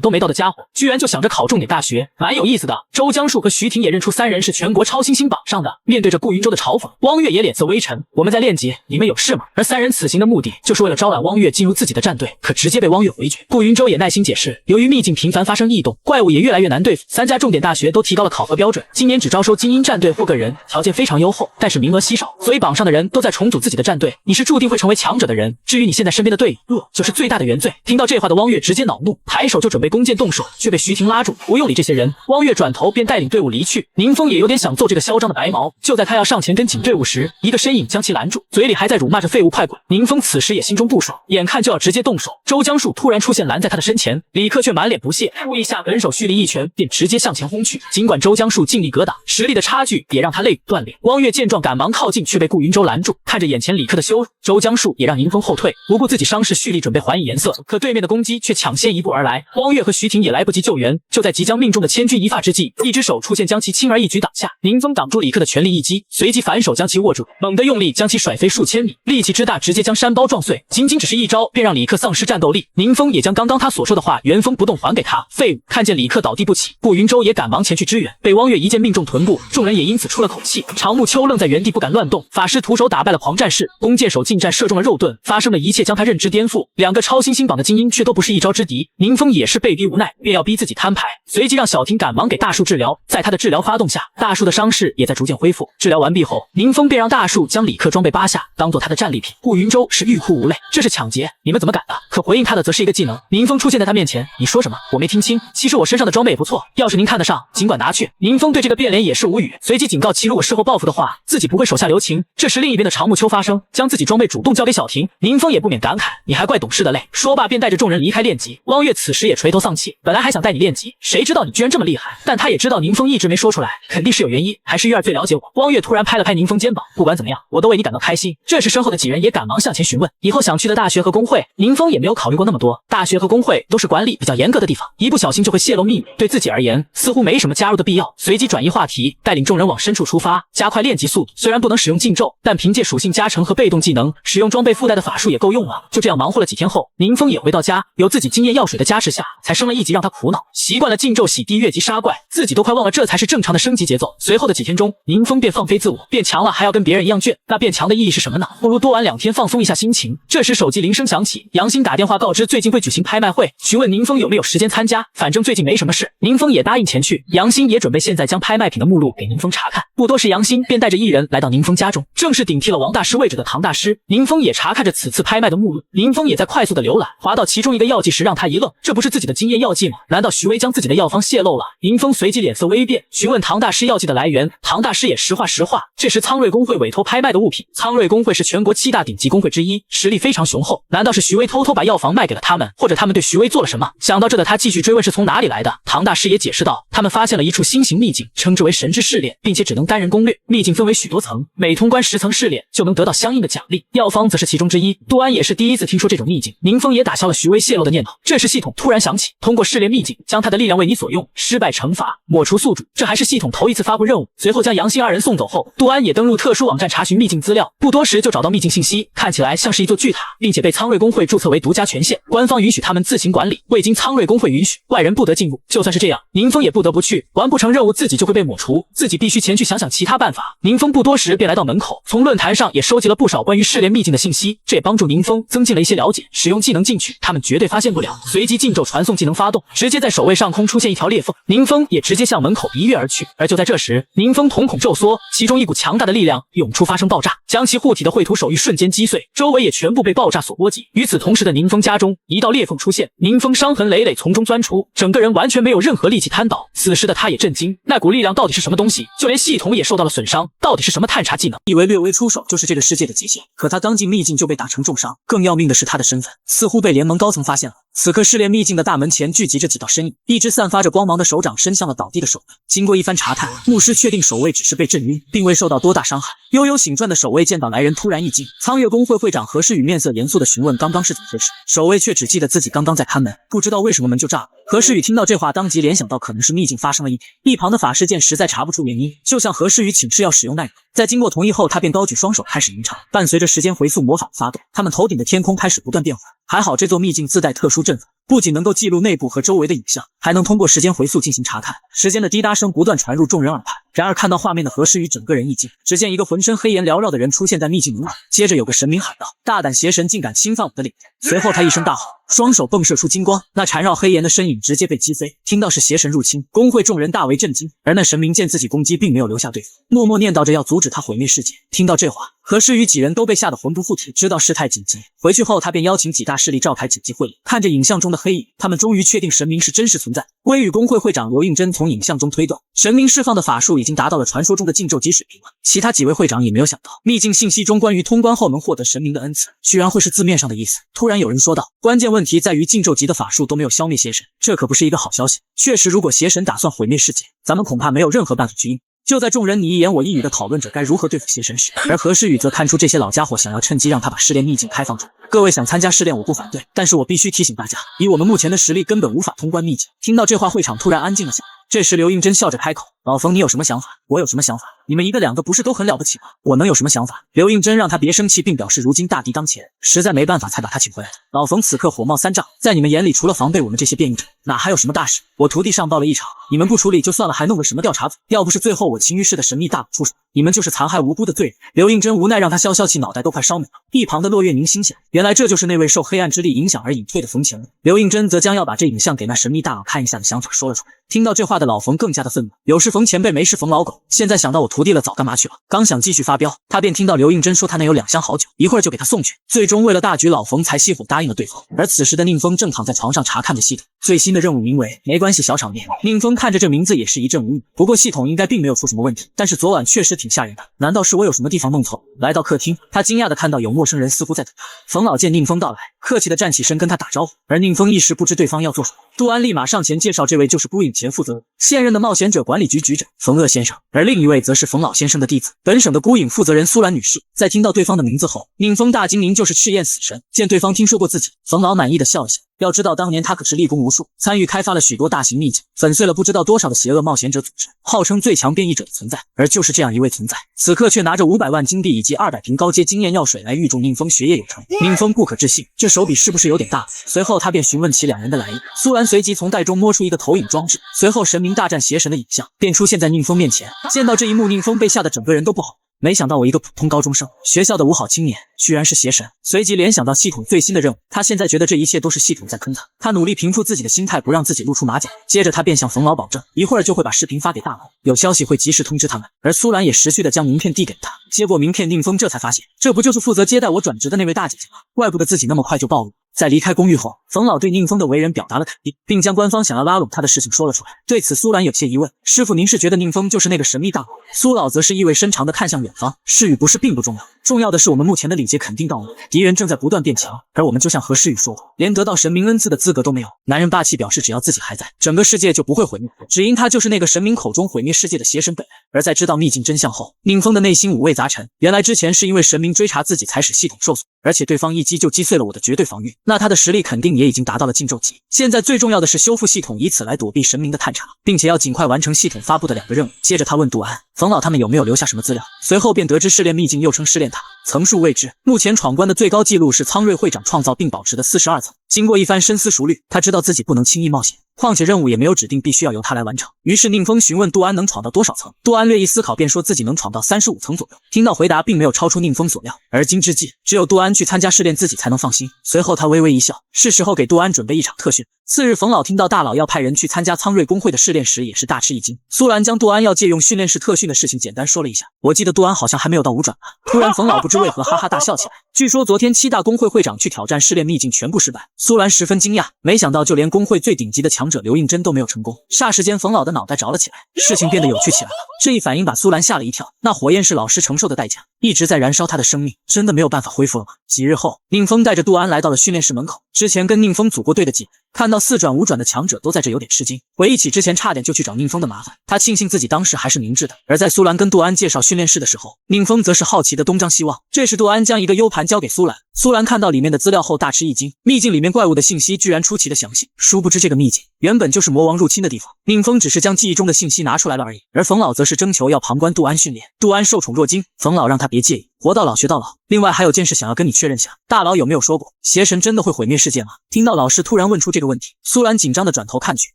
都没到的家伙，居然就想着考重点大学，蛮有意思的。周江树和徐婷也认出3人是全国超新星榜上的，面对着顾云舟的嘲讽，汪月也脸色微沉：“我们在练级，你们有事吗？”而3人此行的目的就是为了招揽汪月进入自己的战队，可直接被汪月回绝。顾云舟也耐心解释，由于秘境频繁发生异动，怪物也越来越难对付，3家重点大学都提高了考核标准，今年只招收精英战队或个人，条件非常优厚，但是名额稀少，所以榜上的人都在重组自己的战队，你是注定会成为强者的人。至于你现在身边的队友，就是最大的原罪。听到这话的汪月直接恼怒，抬手就准备弓箭动手，却被徐婷拉住，不用理这些人。汪月转头便带领队伍离去。宁风也有点想揍这个嚣张的白毛，就在他要上前跟紧队伍时，一个身影将其拦住，嘴里还在辱骂着废物快滚。宁风此时也心中不爽，眼看就要直接动手，周江树突然出现拦在他的身前，李克却满脸不屑，故意下本手蓄力一拳便直接向前轰去。尽管周江树尽力格挡，实力的差距也让他肋骨断裂。汪月见状赶忙靠近，却被顾云舟拦住。看着眼前李克的羞辱，周江树也让宁风后退，不顾自己伤势蓄力准备还以颜色，可对面的攻击却抢先一步而来，汪月和徐婷也来不及救援。就在即将命中的千钧一发之际，一只手出现将其轻而易举挡下。宁风挡住李克的全力一击，随即反手将其握住，猛地用力将其甩飞数千米，力气之大直接将山包撞碎。仅仅只是一招便让李克丧失战斗力。宁风也将刚刚他所说的话原封不动还给他。废物！看见李克倒地不起，顾云舟也赶忙前去支援，被汪月一剑命中臀部，众人也因此出了口气。常木秋愣在原地不敢乱动，法师徒手打败了狂战士，弓箭手近战射中了肉盾，发生的一切将他认知颠覆。2个超新星榜的精英却都不是一招之敌。宁风也是被逼无奈，便要逼自己摊牌，随即让小婷赶忙给大树治疗。在他的治疗发动下，大树的伤势也在逐渐恢复。治疗完毕后，宁风便让大树将李克装备扒下，当做他的战利品。顾云舟是欲哭无泪，这是抢劫，你们怎么敢的？可回应他的则是一个技能。宁风出现在他面前，你说什么？我没听清。其实我身上的装备也不错，要是您看得上，尽管拿去。宁风对这个变脸也是无语，随即警告其如果事后报复的话，自己不会手下留情。这时另一边的常木秋发声，将自己装备主动交给小婷。宁风也不免感慨，你还怪懂事的嘞。说罢便带着众人离开练级。汪月此时也垂头丧气，本来还想带你练级，谁知道你居然这么厉害。但他也知道宁风一直没说出来，肯定是有原因，还是月儿最了解我。汪月突然拍了拍宁风肩膀，不管怎么样，我都为你感到开心。这时身后的几人也赶忙向前询问以后想去的大学和工会。宁风也没有考虑过那么多，大学和工会都是管理比较严格的地方，一不小心就会泄露秘密，对自己而言似乎没什么加入的必要。随即转移话题，带领众人往深处出发，加快练级速度。虽然不能使用禁咒，但凭借属性加成和被动技能，使用装备附带的法术也够用了。就这样忙活了几天后，宁风也回到家，有自己经验药水的加持下，才升了1级，让他苦恼。习惯了禁咒洗地越级杀怪，自己都快忘了这才是正常的升级节奏。随后的几天中，宁风便放飞自我，变强了还要跟别人一样倔，那变强的意义是什么呢？不如多玩2天放松一下心情。这时手机铃声响起，杨欣打电话告知最近会举行拍卖会，询问宁风有没有时间参加，反正最近没什么事。宁风也答应前去，杨欣也准备现在将拍卖品的目录给宁风查看。不多时，杨欣便带着1人来到宁风家中，正是顶替了王大师位置的唐大师。宁风也查看着此次拍卖的目录，宁风也在快速的浏览，滑到其中一个药剂时让他一愣，这不是自己的经验药剂吗？难道徐威将自己的药方泄露了？宁风随即脸色微变，询问唐大师药剂的来源。唐大师也实话实话，这是苍瑞公会委托拍卖的物品。苍瑞公会是全国7大顶级公会之一，实力非常雄厚。难道是徐威偷偷把药房卖给了他们，或者他们对徐威做了什么？想到这的他继续追问是从哪里来的。唐大师也解释道，他们发现了一处新型秘境，称之为神之试炼，并且只能单人攻略。秘境分为许多层，每通关10层试炼就能得到相应的奖励，药方则是其中之一。杜安也是第一次听说这种秘境。宁风也打消消了徐威泄露的念头。这时系统突然想起，通过试炼秘境将他的力量为你所用，失败惩罚，抹除宿主。这还是系统头一次发布任务。随后将杨欣二人送走后，杜安也登录特殊网站查询秘境资料，不多时就找到秘境信息，看起来像是一座巨塔，并且被苍瑞工会注册为独家权限，官方允许他们自行管理，未经苍瑞工会允许，外人不得进入。就算是这样，宁风也不得不去，完不成任务自己就会被抹除，自己必须前去想想其他办法。宁风不多时便来到门口，从论坛上也收集了不少关于试炼秘境的信息，这也帮助宁风增进了一些了解。使用技能进去，他们绝对发现不了。随即禁咒传送技能发动，直接在守卫上空出现一条裂缝，宁风也直接向门口一跃而去。而就在这时，宁风瞳孔骤缩，其中一股强大的力量涌出，发生爆炸，将其护体的绘图手玉瞬间击碎，周围也全部被爆炸所波及。与此同时的宁风家中一道裂缝出现，宁风伤痕累累从中钻出，整个人完全没有任何力气瘫倒。此时的他也震惊，那股力量到底是什么东西？就连系统也受到了损伤，到底是什么探查技能？以为略微出手就是这个世界的极限，可他刚进秘境就被打成重伤，更要命的是他的身份似乎被联盟高层发现了。此刻试炼秘境的大门前聚集着几道身影，一只散发着光芒的手掌伸向了倒地的守卫。经过一番查探，牧师确定守卫只是被震晕，并未受到多大伤害。悠悠醒转的守卫见到来人突然一惊，苍月工会会长何诗雨面色严肃地询问刚刚是怎么回事，守卫却只记得自己刚刚在看门，不知道为什么门就炸了。何诗雨听到这话，当即联想到可能是秘境发生了异变。一旁的法师见实在查不出原因，就向何诗雨请示要使用奈何。在经过同意后，他便高举双手开始吟唱，伴随着时间回溯魔法发动，他们头顶的天空开始不断变化。还好这座秘境自带特殊阵法，不仅能够记录内部和周围的影像，还能通过时间回溯进行查看。时间的滴答声不断传入众人耳畔，然而看到画面的何诗雨整个人一惊，只见一个浑身黑岩缭绕的人出现在秘境门外，接着有个神明喊道：“大胆邪神，竟敢侵犯我的领地！”随后他一声大吼，双手迸射出金光，那缠绕黑岩的身影直接被击飞。听到是邪神入侵，工会众人大为震惊，而那神明见自己攻击并没有留下对付，默默念叨着要阻止他毁灭世界。听到这话，何诗雨几人都被吓得魂不附体，知道事态紧急。回去后，他便邀请几大势力召开紧急会议，看着影像中的黑影，他们终于确定神明是真实存在。微雨工会会长刘应真从影像中推断，神明释放的法术已经达到了传说中的禁咒级水平了。其他几位会长也没有想到，秘境信息中关于通关后能获得神明的恩赐，居然会是字面上的意思。突然有人说道，关键问题在于禁咒级的法术都没有消灭邪神，这可不是一个好消息。确实，如果邪神打算毁灭世界，咱们恐怕没有任何办法去应。就在众人你一言我一语的讨论着该如何对付邪神时，而何诗雨则看出这些老家伙想要趁机让他把试炼秘境开放出来。各位想参加试炼我不反对，但是我必须提醒大家，以我们目前的实力根本无法通关秘境。听到这话，会场突然安静了下来。这时刘应真笑着开口，老冯你有什么想法？我有什么想法？你们一个两个不是都很了不起吗？我能有什么想法？刘应真让他别生气，并表示如今大敌当前，实在没办法才把他请回来的。老冯此刻火冒三丈，在你们眼里除了防备我们这些变异者，哪还有什么大事？我徒弟上报了异常，你们不处理就算了，还弄个什么调查组？要不是最后我秦于氏的神秘大佬出手，你们就是残害无辜的罪人。刘应真无奈让他消消气，脑袋都快烧没了。一旁的骆月宁心想，原来这就是那位受黑暗之力影响而隐退的冯乾。刘应真则将要把这影像给那神秘大佬看一下的想法说了出来。听到这话的老冯更加的愤怒，有事冯前辈，没事冯老狗，现在想到我徒弟了，早干嘛去了？刚想继续发飙，他便听到刘应真说他那有2箱好酒，一会儿就给他送去。最终为了大局，老冯才熄火答应了对方。而此时的宁风正躺在床上查看着系统最新的任务，名为没关系小场面。宁风看着这名字也是一阵无语，不过系统应该并没有出什么问题，但是昨晚确实挺吓人的，难道是我有什么地方弄错？来到客厅，他惊讶的看到有陌生人似乎在等他。冯老见宁风到来，客气的站起身跟他打招呼，而宁风一时不知对方要做什么。杜安立马上前介绍，这位就是孤影前负责人，现任的冒险者管理局局长冯鄂先生，而另一位则是冯老先生的弟子，本省的孤影负责人苏兰女士。在听到对方的名字后，宁风大惊，您就是赤焰死神。见对方听说过自己，冯老满意的笑了笑。要知道当年他可是立功无数，参与开发了许多大型秘境，粉碎了不知道多少的邪恶冒险者组织，号称最强变异者的存在。而就是这样一位存在，此刻却拿着500万金币以及200瓶高阶经验药水来预祝宁风学业有成。宁风不可置信，这手笔是不是有点大？随后他便询问起两人的来意。苏兰随即从袋中摸出一个投影装置，随后神明大战邪神的影像便出现在宁风面前。见到这一幕，宁风被吓得整个人都不好。没想到我一个普通高中生，学校的5好青年，居然是邪神。随即联想到系统最新的任务，他现在觉得这一切都是系统在坑他。他努力平复自己的心态，不让自己露出马脚。接着他便向冯老保证，一会儿就会把视频发给大佬，有消息会及时通知他们。而苏兰也识趣的将名片递给了他。接过名片，宁风这才发现，这不就是负责接待我转职的那位大姐姐吗？怪不得自己那么快就暴露。在离开公寓后，冯老对宁风的为人表达了肯定，并将官方想要拉拢他的事情说了出来。对此，苏兰有些疑问：“师傅，您是觉得宁风就是那个神秘大佬？”苏老则是意味深长地看向远方：“是与不是并不重要，重要的是我们目前的礼节肯定到位，敌人正在不断变强，而我们就像何诗雨说过，连得到神明恩赐的资格都没有。”男人霸气表示，只要自己还在，整个世界就不会毁灭，只因他就是那个神明口中毁灭世界的邪神本人。而在知道秘境真相后，宁风的内心五味杂陈。原来之前是因为神明追查自己才使系统受损，而且对方一击就击碎了我的绝对防御。那他的实力肯定也已经达到了禁咒级。现在最重要的是修复系统，以此来躲避神明的探查，并且要尽快完成系统发布的2个任务。接着他问杜安、冯老他们有没有留下什么资料，随后便得知试炼秘境又称试炼塔，层数未知，目前闯关的最高纪录是苍瑞会长创造并保持的42层。经过一番深思熟虑，他知道自己不能轻易冒险，况且任务也没有指定必须要由他来完成。于是宁风询问杜安能闯到多少层，杜安略一思考便说自己能闯到35层左右。听到回答并没有超出宁风所料，而今之计只有杜安去参加试炼自己才能放心。随后他微微一笑，是时候给杜安准备一场特训。次日，冯老听到大佬要派人去参加苍瑞工会的试炼时，也是大吃一惊。苏兰将杜安要借用训练室特训的事情简单说了一下，我记得杜安好像还没有到5转吧。突然冯老不知为何哈哈大笑起来。据说昨天7大工会会长去挑战试炼秘境全部失败，苏兰十分惊讶，没想到就连工会最顶级的强者刘应真都没有成功。霎时间冯老的脑袋着了起来，事情变得有趣起来了。这一反应把苏兰吓了一跳，那火焰是老师承受的代价，一直在燃烧他的生命，真的没有办法恢复了吗？几日后，宁风带着杜安来到了训练室门口，之前跟宁风组过队的几人看到4转5转的强者都在这有点吃惊，回忆起之前差点就去找宁风的麻烦，他庆幸自己当时还是明智的。而在苏兰跟杜安介绍训练室的时候，宁风则是好奇的东张西望。这时杜安将一个 U 盘交给苏兰，苏兰看到里面的资料后大吃一惊，秘境里面怪物的信息居然出奇的详细，殊不知这个秘境原本就是魔王入侵的地方，宁风只是将记忆中的信息拿出来了而已。而冯老则是征求要旁观杜安训练，杜安受宠若惊，冯老让他别介意，活到老学到老。另外还有件事想要跟你确认下，大佬有没有说过邪神真的会毁灭世界吗？听到老师突然问出这个问题，苏兰紧张的转头看去，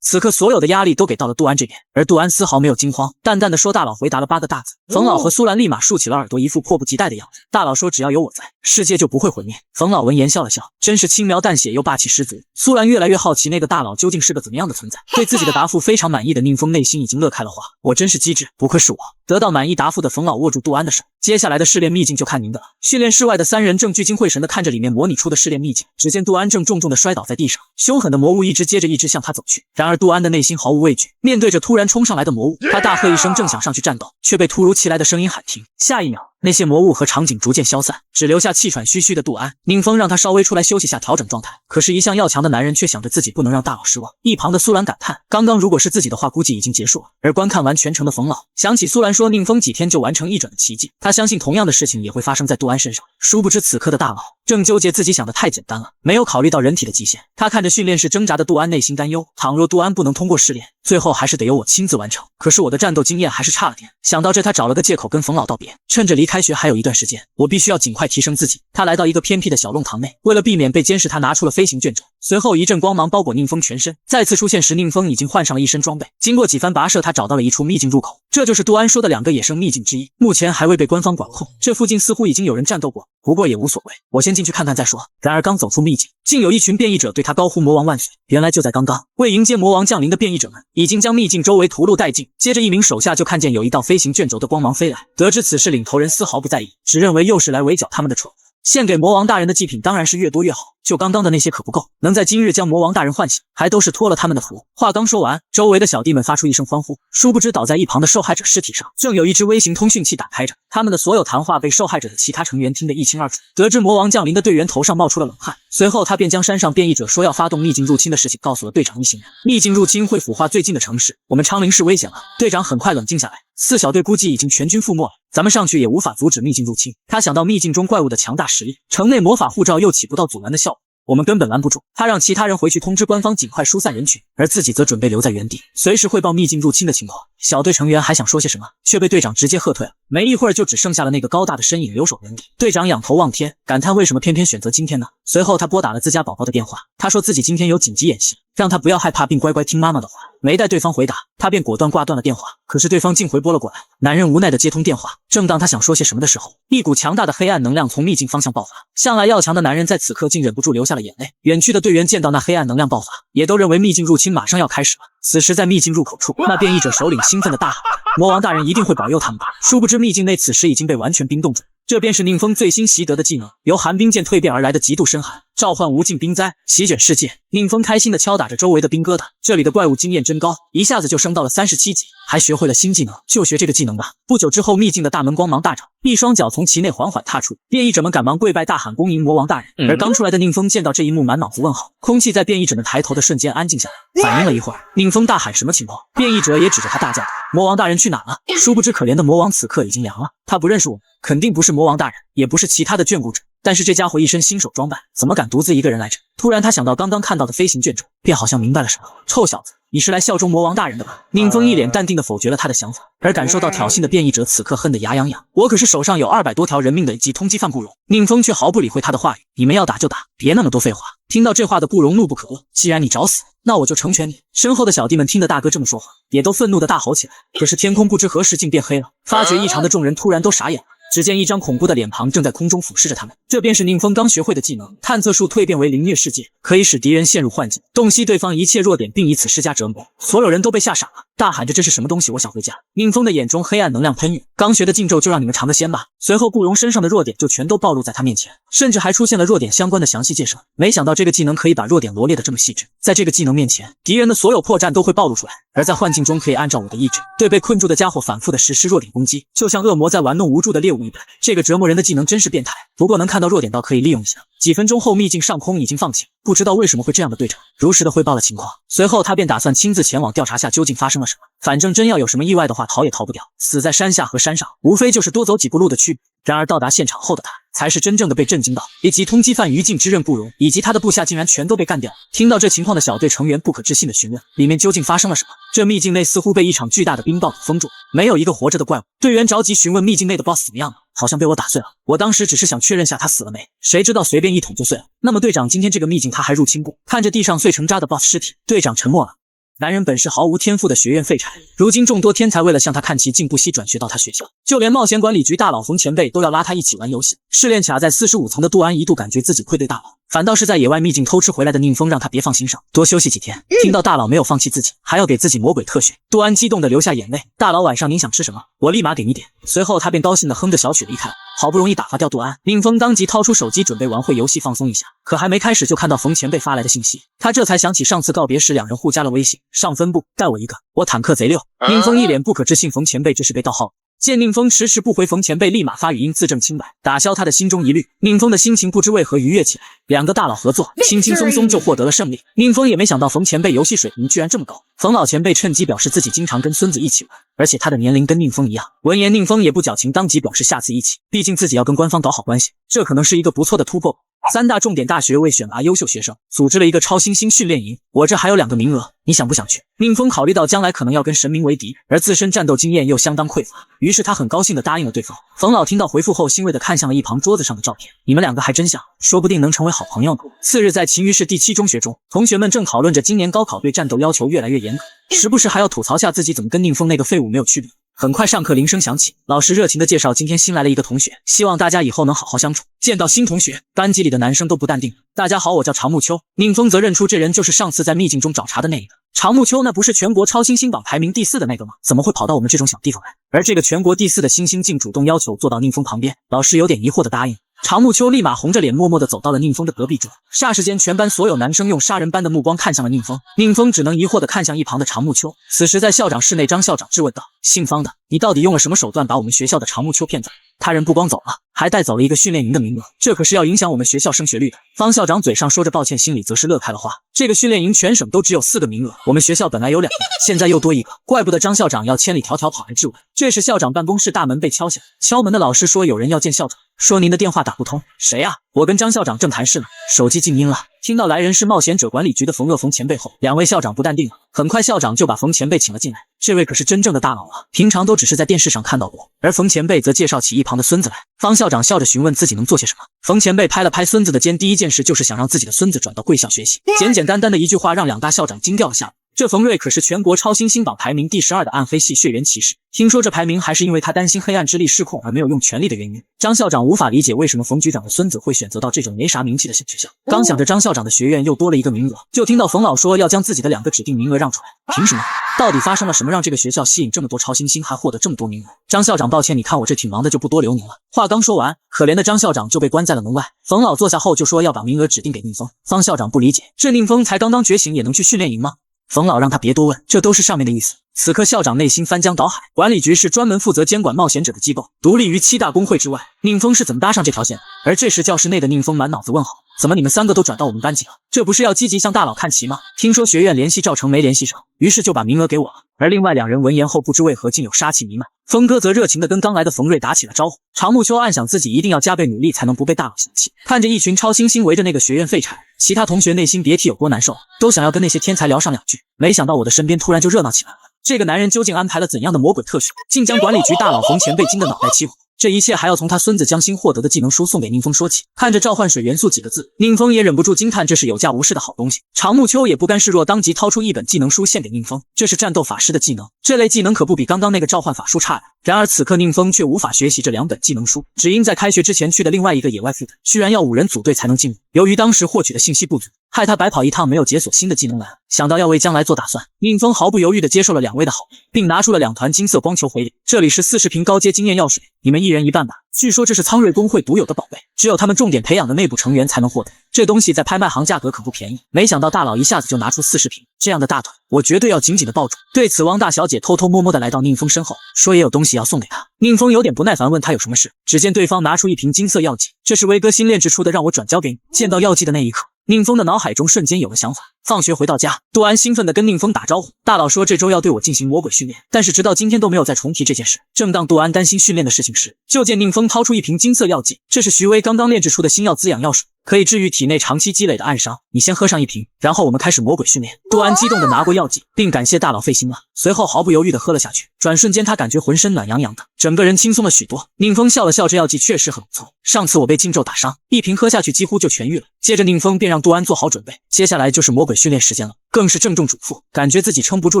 此刻所有的压力都给到了杜安这边，而杜安丝毫没有惊慌，淡淡的说大佬回答了8个大字。冯老和苏兰立马竖起了耳朵，一副迫不及待的样子。大佬说只要有我在，世界就不会毁灭。冯老闻言笑了笑，真是轻描淡写又霸气十足。苏兰越来越好奇那个大佬究竟是个怎么样的存在，对自己的答复非常满意的宁风内心已经乐开了花，我真是机智，不愧是我。得到满意答复的冯老握住杜安的手，接下来的试炼秘境就看您的了。训练室外的3人正聚精会神地看着里面模拟出的试炼秘境，只见杜安正重重地摔倒在地上，凶狠的魔物一只接着一只向他走去。然而杜安的内心毫无畏惧，面对着突然冲上来的魔物，他大喝一声，正想上去战斗，却被突如其来的声音喊停。下一秒，那些魔物和场景逐渐消散，只留下气喘吁吁的杜安。宁风让他稍微出来休息下，调整状态。可是，一向要强的男人却想着自己不能让大佬失望。一旁的苏兰感叹，刚刚如果是自己的话，估计已经结束了。而观看完全程的冯老想起苏兰说宁风几天就完成1转的奇迹，他相信同样的事情也会发生在杜安身上。殊不知此刻的大佬正纠结自己想的太简单了，没有考虑到人体的极限。他看着训练室挣扎的杜安，内心担忧，倘若杜安不能通过试炼，最后还是得由我亲自完成。可是我的战斗经验还是差了点。想到这，他找了个借口跟冯老道别，趁着离开学还有一段时间，我必须要尽快提升自己。他来到一个偏僻的小弄堂内，为了避免被监视，他拿出了飞行卷轴。随后一阵光芒包裹宁风全身，再次出现时，宁风已经换上了一身装备。经过几番跋涉，他找到了一处秘境入口，这就是杜安说的2个野生秘境之一，目前还未被官方管控。这附近似乎已经有人战斗过，不过也无所谓，我先进去看看再说。然而刚走出秘境，竟有一群变异者对他高呼魔王万岁。原来就在刚刚，为迎接魔王降临的变异者们已经将秘境周围屠戮殆尽。接着一名手下就看见有一道飞行卷轴的光芒飞来，得知此事，领头人丝毫不在意，只认为又是来围剿他们的蠢货。献给魔王大人的祭品当然是越多越好，就刚刚的那些可不够，能在今日将魔王大人唤醒，还都是托了他们的福。话刚说完，周围的小弟们发出一声欢呼，殊不知倒在一旁的受害者尸体上正有一只微型通讯器打开着，他们的所有谈话被受害者的其他成员听得一清二楚。得知魔王降临的队员头上冒出了冷汗，随后他便将山上变异者说要发动秘境入侵的事情告诉了队长一行人。秘境入侵会腐化最近的城市，我们昌陵市危险了。队长很快冷静下来，4小队估计已经全军覆没了，咱们上去也无法阻止秘境入侵。他想到秘境中怪物的强大实力，城内魔法护罩又起不到阻拦的效果，我们根本拦不住。他让其他人回去通知官方尽快疏散人群，而自己则准备留在原地，随时汇报秘境入侵的情况。小队成员还想说些什么，却被队长直接喝退了。没一会儿就只剩下了那个高大的身影留守原地。队长仰头望天，感叹为什么偏偏选择今天呢？随后他拨打了自家宝宝的电话，他说自己今天有紧急演习，让他不要害怕并乖乖听妈妈的话。没待对方回答，他便果断挂断了电话。可是对方竟回拨了过来，男人无奈地接通电话。正当他想说些什么的时候，一股强大的黑暗能量从秘境方向爆发。向来要强的男人在此刻竟忍不住流下了眼泪。远去的队员见到那黑暗能量爆发，也都认为秘境入侵马上要开始了。此时在秘境入口处，那变异者首领兴奋地大喊，魔王大人一定会保佑他们的。殊不知秘境内此时已经被完全冰冻住，这便是宁风最新习得的技能，由寒冰剑蜕变而来的极度深寒，召唤无尽冰灾，席卷世界。宁风开心地敲打着周围的冰疙瘩，这里的怪物经验真高，一下子就升到了37级，还学会了新技能，就学这个技能吧。不久之后，秘境的大门光芒大涨，一双脚从其内缓缓踏出，变异者们赶忙跪拜大喊恭迎魔王大人。而刚出来的宁风见到这一幕，满脑子问号。空气在变异者们抬头的瞬间安静下来，反应了一会儿，宁风大喊什么情况？变异者也指着他大叫，魔王大人去哪了？殊不知可怜的魔王此刻已经凉了，他不认识我们，肯定不是魔王大人，也不是其他的眷顾者，但是这家伙一身新手装扮，怎么敢独自一个人来着？突然他想到刚刚看到的飞行卷轴，便好像明白了什么。臭小子，你是来效忠魔王大人的吧？宁风一脸淡定地否决了他的想法，而感受到挑衅的变异者此刻恨得牙痒痒。我可是手上有200多条人命的级通缉犯不容。宁风却毫不理会他的话语，你们要打就打，别那么多废话。听到这话的不容怒不可遏，既然你找死，那我就成全你。身后的小弟们听得大哥这么说话，也都愤怒地大吼起来。可是天空不知何时竟变黑了，发觉异常的众人突然都傻眼了。只见一张恐怖的脸庞正在空中俯视着他们，这便是宁风刚学会的技能探测术蜕变为凌虐世界，可以使敌人陷入幻境，洞悉对方一切弱点，并以此施加折磨。所有人都被吓傻了，大喊着这是什么东西，我想回家。宁风的眼中黑暗能量喷涌，刚学的禁咒就让你们尝个鲜吧。随后顾荣身上的弱点就全都暴露在他面前，甚至还出现了弱点相关的详细介绍。没想到这个技能可以把弱点罗列的这么细致，在这个技能面前，敌人的所有破绽都会暴露出来，而在幻境中可以按照我的意志对被困住的家伙反复的实施弱点攻击，就像恶魔在玩弄无助的猎物一般。这个折磨人的技能真是变态，不过能看到弱点倒可以利用一下。几分钟后，秘境上空已经放晴，不知道为什么会这样的队长如实的汇报了情况。随后他便打算亲自前往调查下究竟发生了什么，反正真要有什么意外的话，逃也逃不掉，死在山下和山上，无非就是多走几步路的区别。然而到达现场后的他才是真正的被震惊到，以及通缉犯于禁之刃顾荣以及他的部下竟然全都被干掉。听到这情况的小队成员不可置信的询问里面究竟发生了什么。这秘境内似乎被一场巨大的冰雹封住，没有一个活着的怪物。队员着急询问秘境内的 BOSS 怎么样了，好像被我打碎了。我当时只是想确认下他死了没，谁知道随便一捅就碎了。那么队长，今天这个秘境他还入侵不？看着地上碎成渣的 BOSS 尸体，队长沉默了。男人本是毫无天赋的学院废柴，如今众多天才为了向他看齐，竟不惜转学到他学校，就连冒险管理局大佬冯前辈都要拉他一起玩游戏。试炼卡在45层的杜安一度感觉自己愧对大佬，反倒是在野外秘境偷吃回来的宁风让他别放心上，多休息几天。听到大佬没有放弃自己，还要给自己魔鬼特训，杜安激动地流下眼泪。大佬晚上您想吃什么？我立马给你点。随后他便高兴地哼着小曲离开了。好不容易打发掉杜安，宁风当即掏出手机准备玩会游戏放松一下，可还没开始就看到冯前辈发来的信息，他这才想起上次告别时两人互加了微信。上分部带我一个，我坦克贼溜。宁风一脸不可置信，冯前辈这是被盗号。见宁风迟迟不回，冯前辈立马发语音自证清白，打消他的心中疑虑。宁风的心情不知为何愉悦起来，两个大佬合作，轻轻松松就获得了胜利。宁风也没想到冯前辈游戏水平居然这么高。冯老前辈趁机表示自己经常跟孙子一起玩，而且他的年龄跟宁风一样。闻言，宁风也不矫情，当即表示下次一起，毕竟自己要跟官方搞好关系，这可能是一个不错的突破。3大重点大学为选拔优秀学生，组织了一个超新星训练营，我这还有2个名额，你想不想去？宁风考虑到将来可能要跟神明为敌，而自身战斗经验又相当匮乏，于是他很高兴地答应了对方。冯老听到回复后，欣慰地看向了一旁桌子上的照片，你们2个还真像，说不定能成为好朋友呢。次日，在秦于市第7中学中，同学们正讨论着今年高考对战斗要求越来越严格，时不时还要吐槽下自己怎么跟宁风那个废物没有区别。很快上课铃声响起，老师热情地介绍今天新来了一个同学，希望大家以后能好好相处。见到新同学，班级里的男生都不淡定。大家好，我叫常木秋。宁风则认出这人就是上次在秘境中找茬的那一个。常木秋那不是全国超新星榜排名第4的那个吗？怎么会跑到我们这种小地方来？而这个全国第4的新星竟主动要求坐到宁风旁边，老师有点疑惑地答应。常木秋立马红着脸默默地走到了宁风的隔壁桌，霎时间全班所有男生用杀人般的目光看向了宁风，宁风只能疑惑地看向一旁的常木秋。此时在校长室内，张校长质问道：姓方的，你到底用了什么手段把我们学校的常木秋骗走？他人不光走了，还带走了一个训练营的名额，这可是要影响我们学校升学率的。方校长嘴上说着抱歉，心里则是乐开了花。这个训练营全省都只有4个名额，我们学校本来有2个，现在又多一个，怪不得张校长要千里迢迢跑来质问。这时校长办公室大门被敲响，敲门的老师说有人要见校长，说您的电话打不通。谁啊？我跟张校长正谈事呢，手机静音了。听到来人是冒险者管理局的冯前辈后，2位校长不淡定了。很快校长就把冯前辈请了进来，这位可是真正的大佬啊，平常都只是在电视上看到过。而冯前辈则介绍起一旁的孙子来。方校长笑着询问自己能做些什么。冯前辈拍了拍孙子的肩，第一件事就是想让自己的孙子转到贵校学习。简简单单的一句话让2大校长惊掉了下巴。这冯瑞可是全国超新星榜排名第12的暗黑系血缘骑士，听说这排名还是因为他担心黑暗之力失控而没有用全力的原因。张校长无法理解为什么冯局长的孙子会选择到这种没啥名气的小学校。刚想着张校长的学院又多了一个名额，就听到冯老说要将自己的2个指定名额让出来。凭什么？到底发生了什么让这个学校吸引这么多超新星，还获得这么多名额？张校长抱歉，你看我这挺忙的，就不多留您了。话刚说完，可怜的张校长就被关在了门外。冯老坐下后就说要把名额指定给宁风。方校长不理解，这宁风才刚刚觉醒也能去训练营吗？冯老让他别多问，这都是上面的意思。此刻校长内心翻江倒海。管理局是专门负责监管冒险者的机构，独立于7大工会之外。宁风是怎么搭上这条线的？而这时教室内的宁风满脑子问号，怎么你们3个都转到我们班级了？这不是要积极向大佬看齐吗？听说学院联系赵成没联系上，于是就把名额给我了。而另外2人闻言后不知为何竟有杀气弥漫。峰哥则热情地跟刚来的冯瑞打起了招呼。常木秋暗想自己一定要加倍努力才能不被大佬嫌弃。看着一群超新星围着那个学院废柴，其他同学内心别提有多难受，都想要跟那些天才聊上2句。没想到我的身边突然就热闹起来了。这个男人究竟安排了怎样的魔鬼特训，竟将管理局大佬冯前辈惊得脑袋起火？这一切还要从他孙子江心获得的技能书送给宁风说起。看着召唤水元素几个字，宁风也忍不住惊叹这是有价无市的好东西。常木秋也不甘示弱，当即掏出一本技能书献给宁风，这是战斗法师的技能，这类技能可不比刚刚那个召唤法术差呀。然而此刻宁风却无法学习这2本技能书，只因在开学之前去的另外一个野外副本，居然要5人组队才能进入。由于当时获取的信息不足，害他白跑一趟没有解锁新的技能栏。想到要为将来做打算，宁风毫不犹豫地接受了2位的好意，并拿出了2团金色光球回礼。这里是40瓶高阶经验药水，你们1人1半吧。据说这是苍瑞工会独有的宝贝，只有他们重点培养的内部成员才能获得。这东西在拍卖行价格可不便宜，没想到大佬一下子就拿出40瓶，这样的大腿，我绝对要紧紧的抱住。对此，汪大小姐偷偷摸摸的来到宁风身后，说也有东西要送给他。宁风有点不耐烦，问他有什么事。只见对方拿出一瓶金色药剂，这是威哥新炼制出的，让我转交给你。见到药剂的那一刻，宁风的脑海中瞬间有了想法。放学回到家，杜安兴奋地跟宁风打招呼，大佬说这周要对我进行魔鬼训练，但是直到今天都没有再重提这件事。正当杜安担心训练的事情时，就见宁风掏出一瓶金色药剂，这是徐威刚刚炼制出的新药滋养药水，可以治愈体内长期积累的暗伤，你先喝上1瓶，然后我们开始魔鬼训练。杜安激动地拿过药剂，并感谢大佬费心了，随后毫不犹豫地喝了下去。转瞬间他感觉浑身暖洋洋的，整个人轻松了许多。宁风笑了笑，这药剂确实很不错，上次我被禁咒打伤，1瓶喝下去几乎就痊愈了。接着宁风便让杜安做好准备，接下来就是魔鬼训练时间了，更是郑重嘱咐，感觉自己撑不住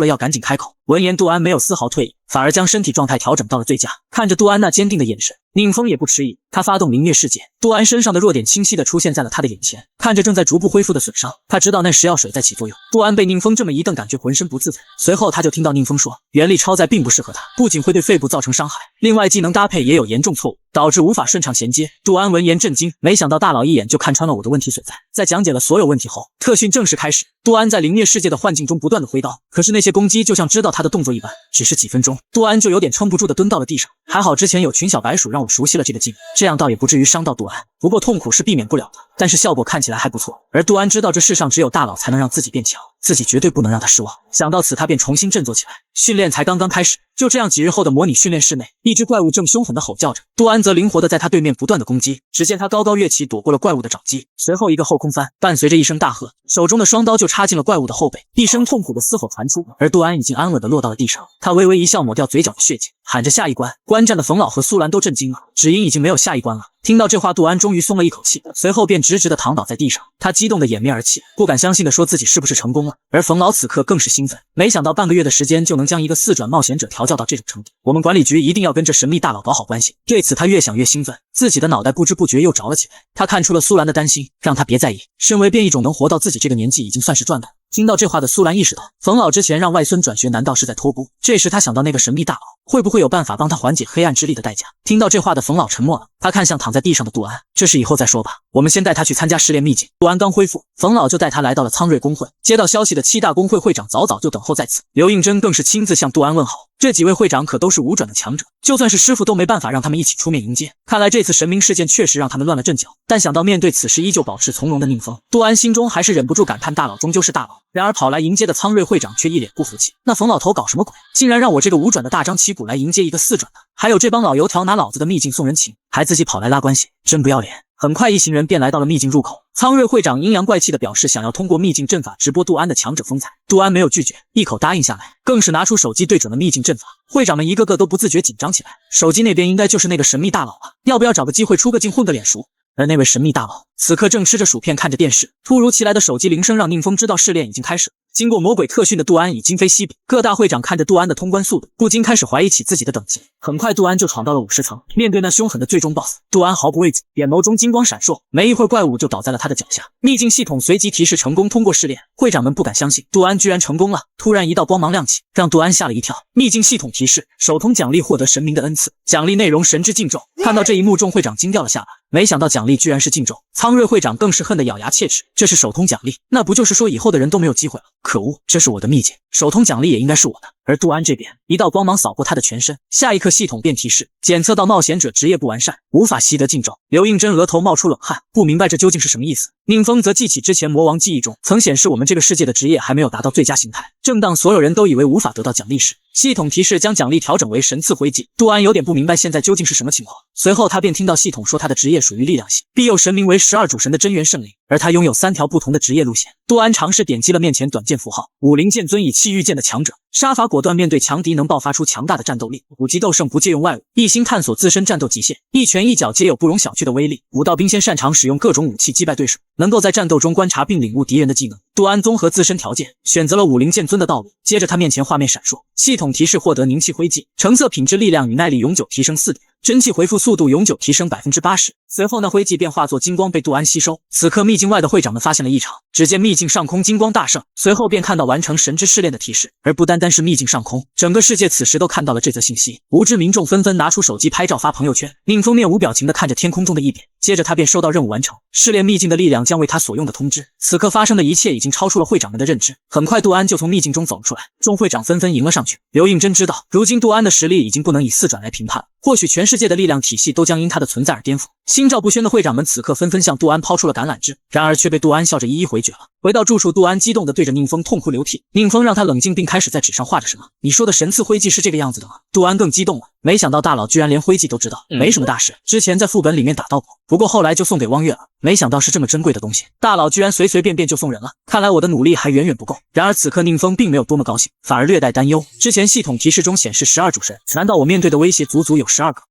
了，要赶紧开口。闻言，杜安没有丝毫退意，反而将身体状态调整到了最佳。看着杜安那坚定的眼神，宁风也不迟疑，他发动凌虐世界。杜安身上的弱点清晰地出现在了他的眼前，看着正在逐步恢复的损伤，他知道那食药水在起作用。杜安被宁风这么一瞪，感觉浑身不自在。随后他就听到宁风说，原力超载并不适合他，不仅会对肺部造成伤害，另外技能搭配也有严重错误，导致无法顺畅衔接。杜安闻言震惊，没想到大佬一眼就看穿了我的问题所在。在讲解了所有问题后，特训正式开始。杜安在凌虐世界的幻境中不断的挥刀，可是那些攻击就像知道他的动作一般，只是几分钟，杜安就有点撑不住的蹲到了地上。还好之前有群小白鼠让我熟悉了这个技能，这样倒也不至于伤到杜安。不过痛苦是避免不了的，但是效果看起来还不错。而杜安知道这世上只有大佬才能让自己变强，自己绝对不能让他失望。想到此，他便重新振作起来。训练才刚刚开始，就这样几日后的模拟训练室内，一只怪物正凶狠地吼叫着，杜安则灵活地在他对面不断的攻击。只见他高高跃起，躲过了怪物的爪击，随后一个后空翻，伴随着一声大喝，手中的双刀就插进了怪物的后背，一声痛苦的嘶吼传出，而杜安已经安稳地落到了地上。他微微一笑，抹掉嘴角的血迹，喊着下一关。观战的冯老和苏兰都震惊了，只因已经没有下一关了。听到这话，杜安终于松了一口气，随后便直直地躺倒在地上，他激动得掩面而泣，不敢相信地说自己是不是成功了。而冯老此刻更是兴奋，没想到半个月的时间就能将一个4转冒险者调教到这种程度，我们管理局一定要跟这神秘大佬搞好关系。对此他越想越兴奋，自己的脑袋不知不觉又着了起来。他看出了苏兰的担心，让他别在意，身为变异种能活到自己这个年纪已经算是赚的。听到这话的苏兰意识到，冯老之前让外孙转学难道是在托孤？这时他想到那个神秘大佬会不会有办法帮他缓解黑暗之力的代价。听到这话的冯老沉默了，他看向躺在地上的杜安，这事以后再说吧，我们先带他去参加试炼秘境。杜安刚恢复，冯老就带他来到了苍瑞工会。接到消息的7大工会会长早早就等候在此，刘应真更是亲自向杜安问好。这几位会长可都是5转的强者，就算是师傅都没办法让他们一起出面迎接。看来这次神明事件确实让他们乱了阵脚。但想到面对此时依旧保持从容的宁风，杜安心中还是忍不住感叹大佬终究是大佬。然而跑来迎接的苍瑞会长却一脸不服气，那冯老头搞什么鬼？竟然让我这个5转的大张旗鼓来迎接一个4转的，还有这帮老油条拿老子的秘境送人情，还自己跑来拉关系，真不要脸。很快一行人便来到了秘境入口，苍瑞会长阴阳怪气地表示想要通过秘境阵法直播杜安的强者风采。杜安没有拒绝，一口答应下来，更是拿出手机对准了秘境阵法。会长们一个个都不自觉紧张起来，手机那边应该就是那个神秘大佬了，要不要找个机会出个镜混个脸熟？而那位神秘大佬此刻正吃着薯片看着电视，突如其来的手机铃声让宁风知道试炼已经开始。经过魔鬼特训的杜安已今非昔比，各大会长看着杜安的通关速度，不禁开始怀疑起自己的等级。很快杜安就闯到了50层，面对那凶狠的最终 BOSS， 杜安毫不畏惧，眼眸中金光闪烁，没一会儿怪物就倒在了他的脚下。秘境系统随即提示成功通过试炼，会长们不敢相信杜安居然成功了。突然一道光芒亮起，让杜安吓了一跳。秘境系统提示手通奖励获得神明的恩赐，奖励内容神之敬重。看到这一幕，众会长惊掉了下巴，没想到奖励居然是敬重。苍瑞会长更是恨得咬牙切齿，这是手通奖励，那不就是说以后的人都没有机会了？可恶，这是我的秘境，手通奖励也应该是我的。而杜安这边，一道光芒扫过他的全身，下一刻系统便提示检测到冒险者职业不完善，无法习得敬重。刘应真额头冒出冷汗，不明白这究竟是什么意思。宁风则记起之前魔王记忆中曾显示我们这个世界的职业还没有达到最佳形态。正当所有人都以为无法得到奖励时，系统提示将奖励调整为神赐徽记。杜安有点不明白现在究竟是什么情况，随后他便听到系统说他的职业属于力量系，庇佑神名为12主神的真元圣灵，而他拥有3条不同的职业路线。杜安尝试点击了面前短剑符号，武灵剑尊以气御剑的强者，杀伐果断，面对强敌能爆发出强大的战斗力。武极斗圣不借用外物，一心探索自身战斗极限，一拳一脚皆有不容小觑的威力。武道冰仙擅长使用各种武器击败对手，能够在战斗中观察并领悟敌人的技能。杜安综合自身条件，选择了武灵剑尊的道路。接着他面前画面闪烁，系统提示获得凝气徽记，成色品质、力量与耐力永久提升4点，真气回复速度永久提升80%。随后那徽记便化作金光被杜安吸收。此刻秘境外的会长们发现了异常，只见秘境上空金光大盛，随后便看到完成神之试炼的提示。而不单单是秘境上空，整个世界此时都看到了这则信息。无知民众纷纷拿出手机拍照发朋友圈。宁风面无表情地看着天空中的一点，接着他便收到任务完成，试炼秘境的力量将为他所用的通知。此刻发生的一切已经超出了会长们的认知。很快杜安就从秘境中走了出来，众会长纷纷迎了上去。刘应真知道，如今杜安的实力已经不能以4转来评判，或许全世界的力量体系都将因他的存在而颠覆。心照不宣的会长们此刻纷纷向杜安抛出了橄榄枝，然而却被杜安笑着一一回绝了。回到住处，杜安激动地对着宁风痛哭流涕。宁风让他冷静，并开始在纸上画着什么。你说的神赐徽记是这个样子的吗？杜安更激动了，没想到大佬居然连徽记都知道。没什么大事，之前在副本里面打到过，不过后来就送给汪月了。没想到是这么珍贵的东西，大佬居然随随便便就送人了，看来我的努力还远远不够。然而此刻宁风并没有多么高兴，反而略带担忧。之前系统提示中显示12主神，难道我面对的威胁足足有12个？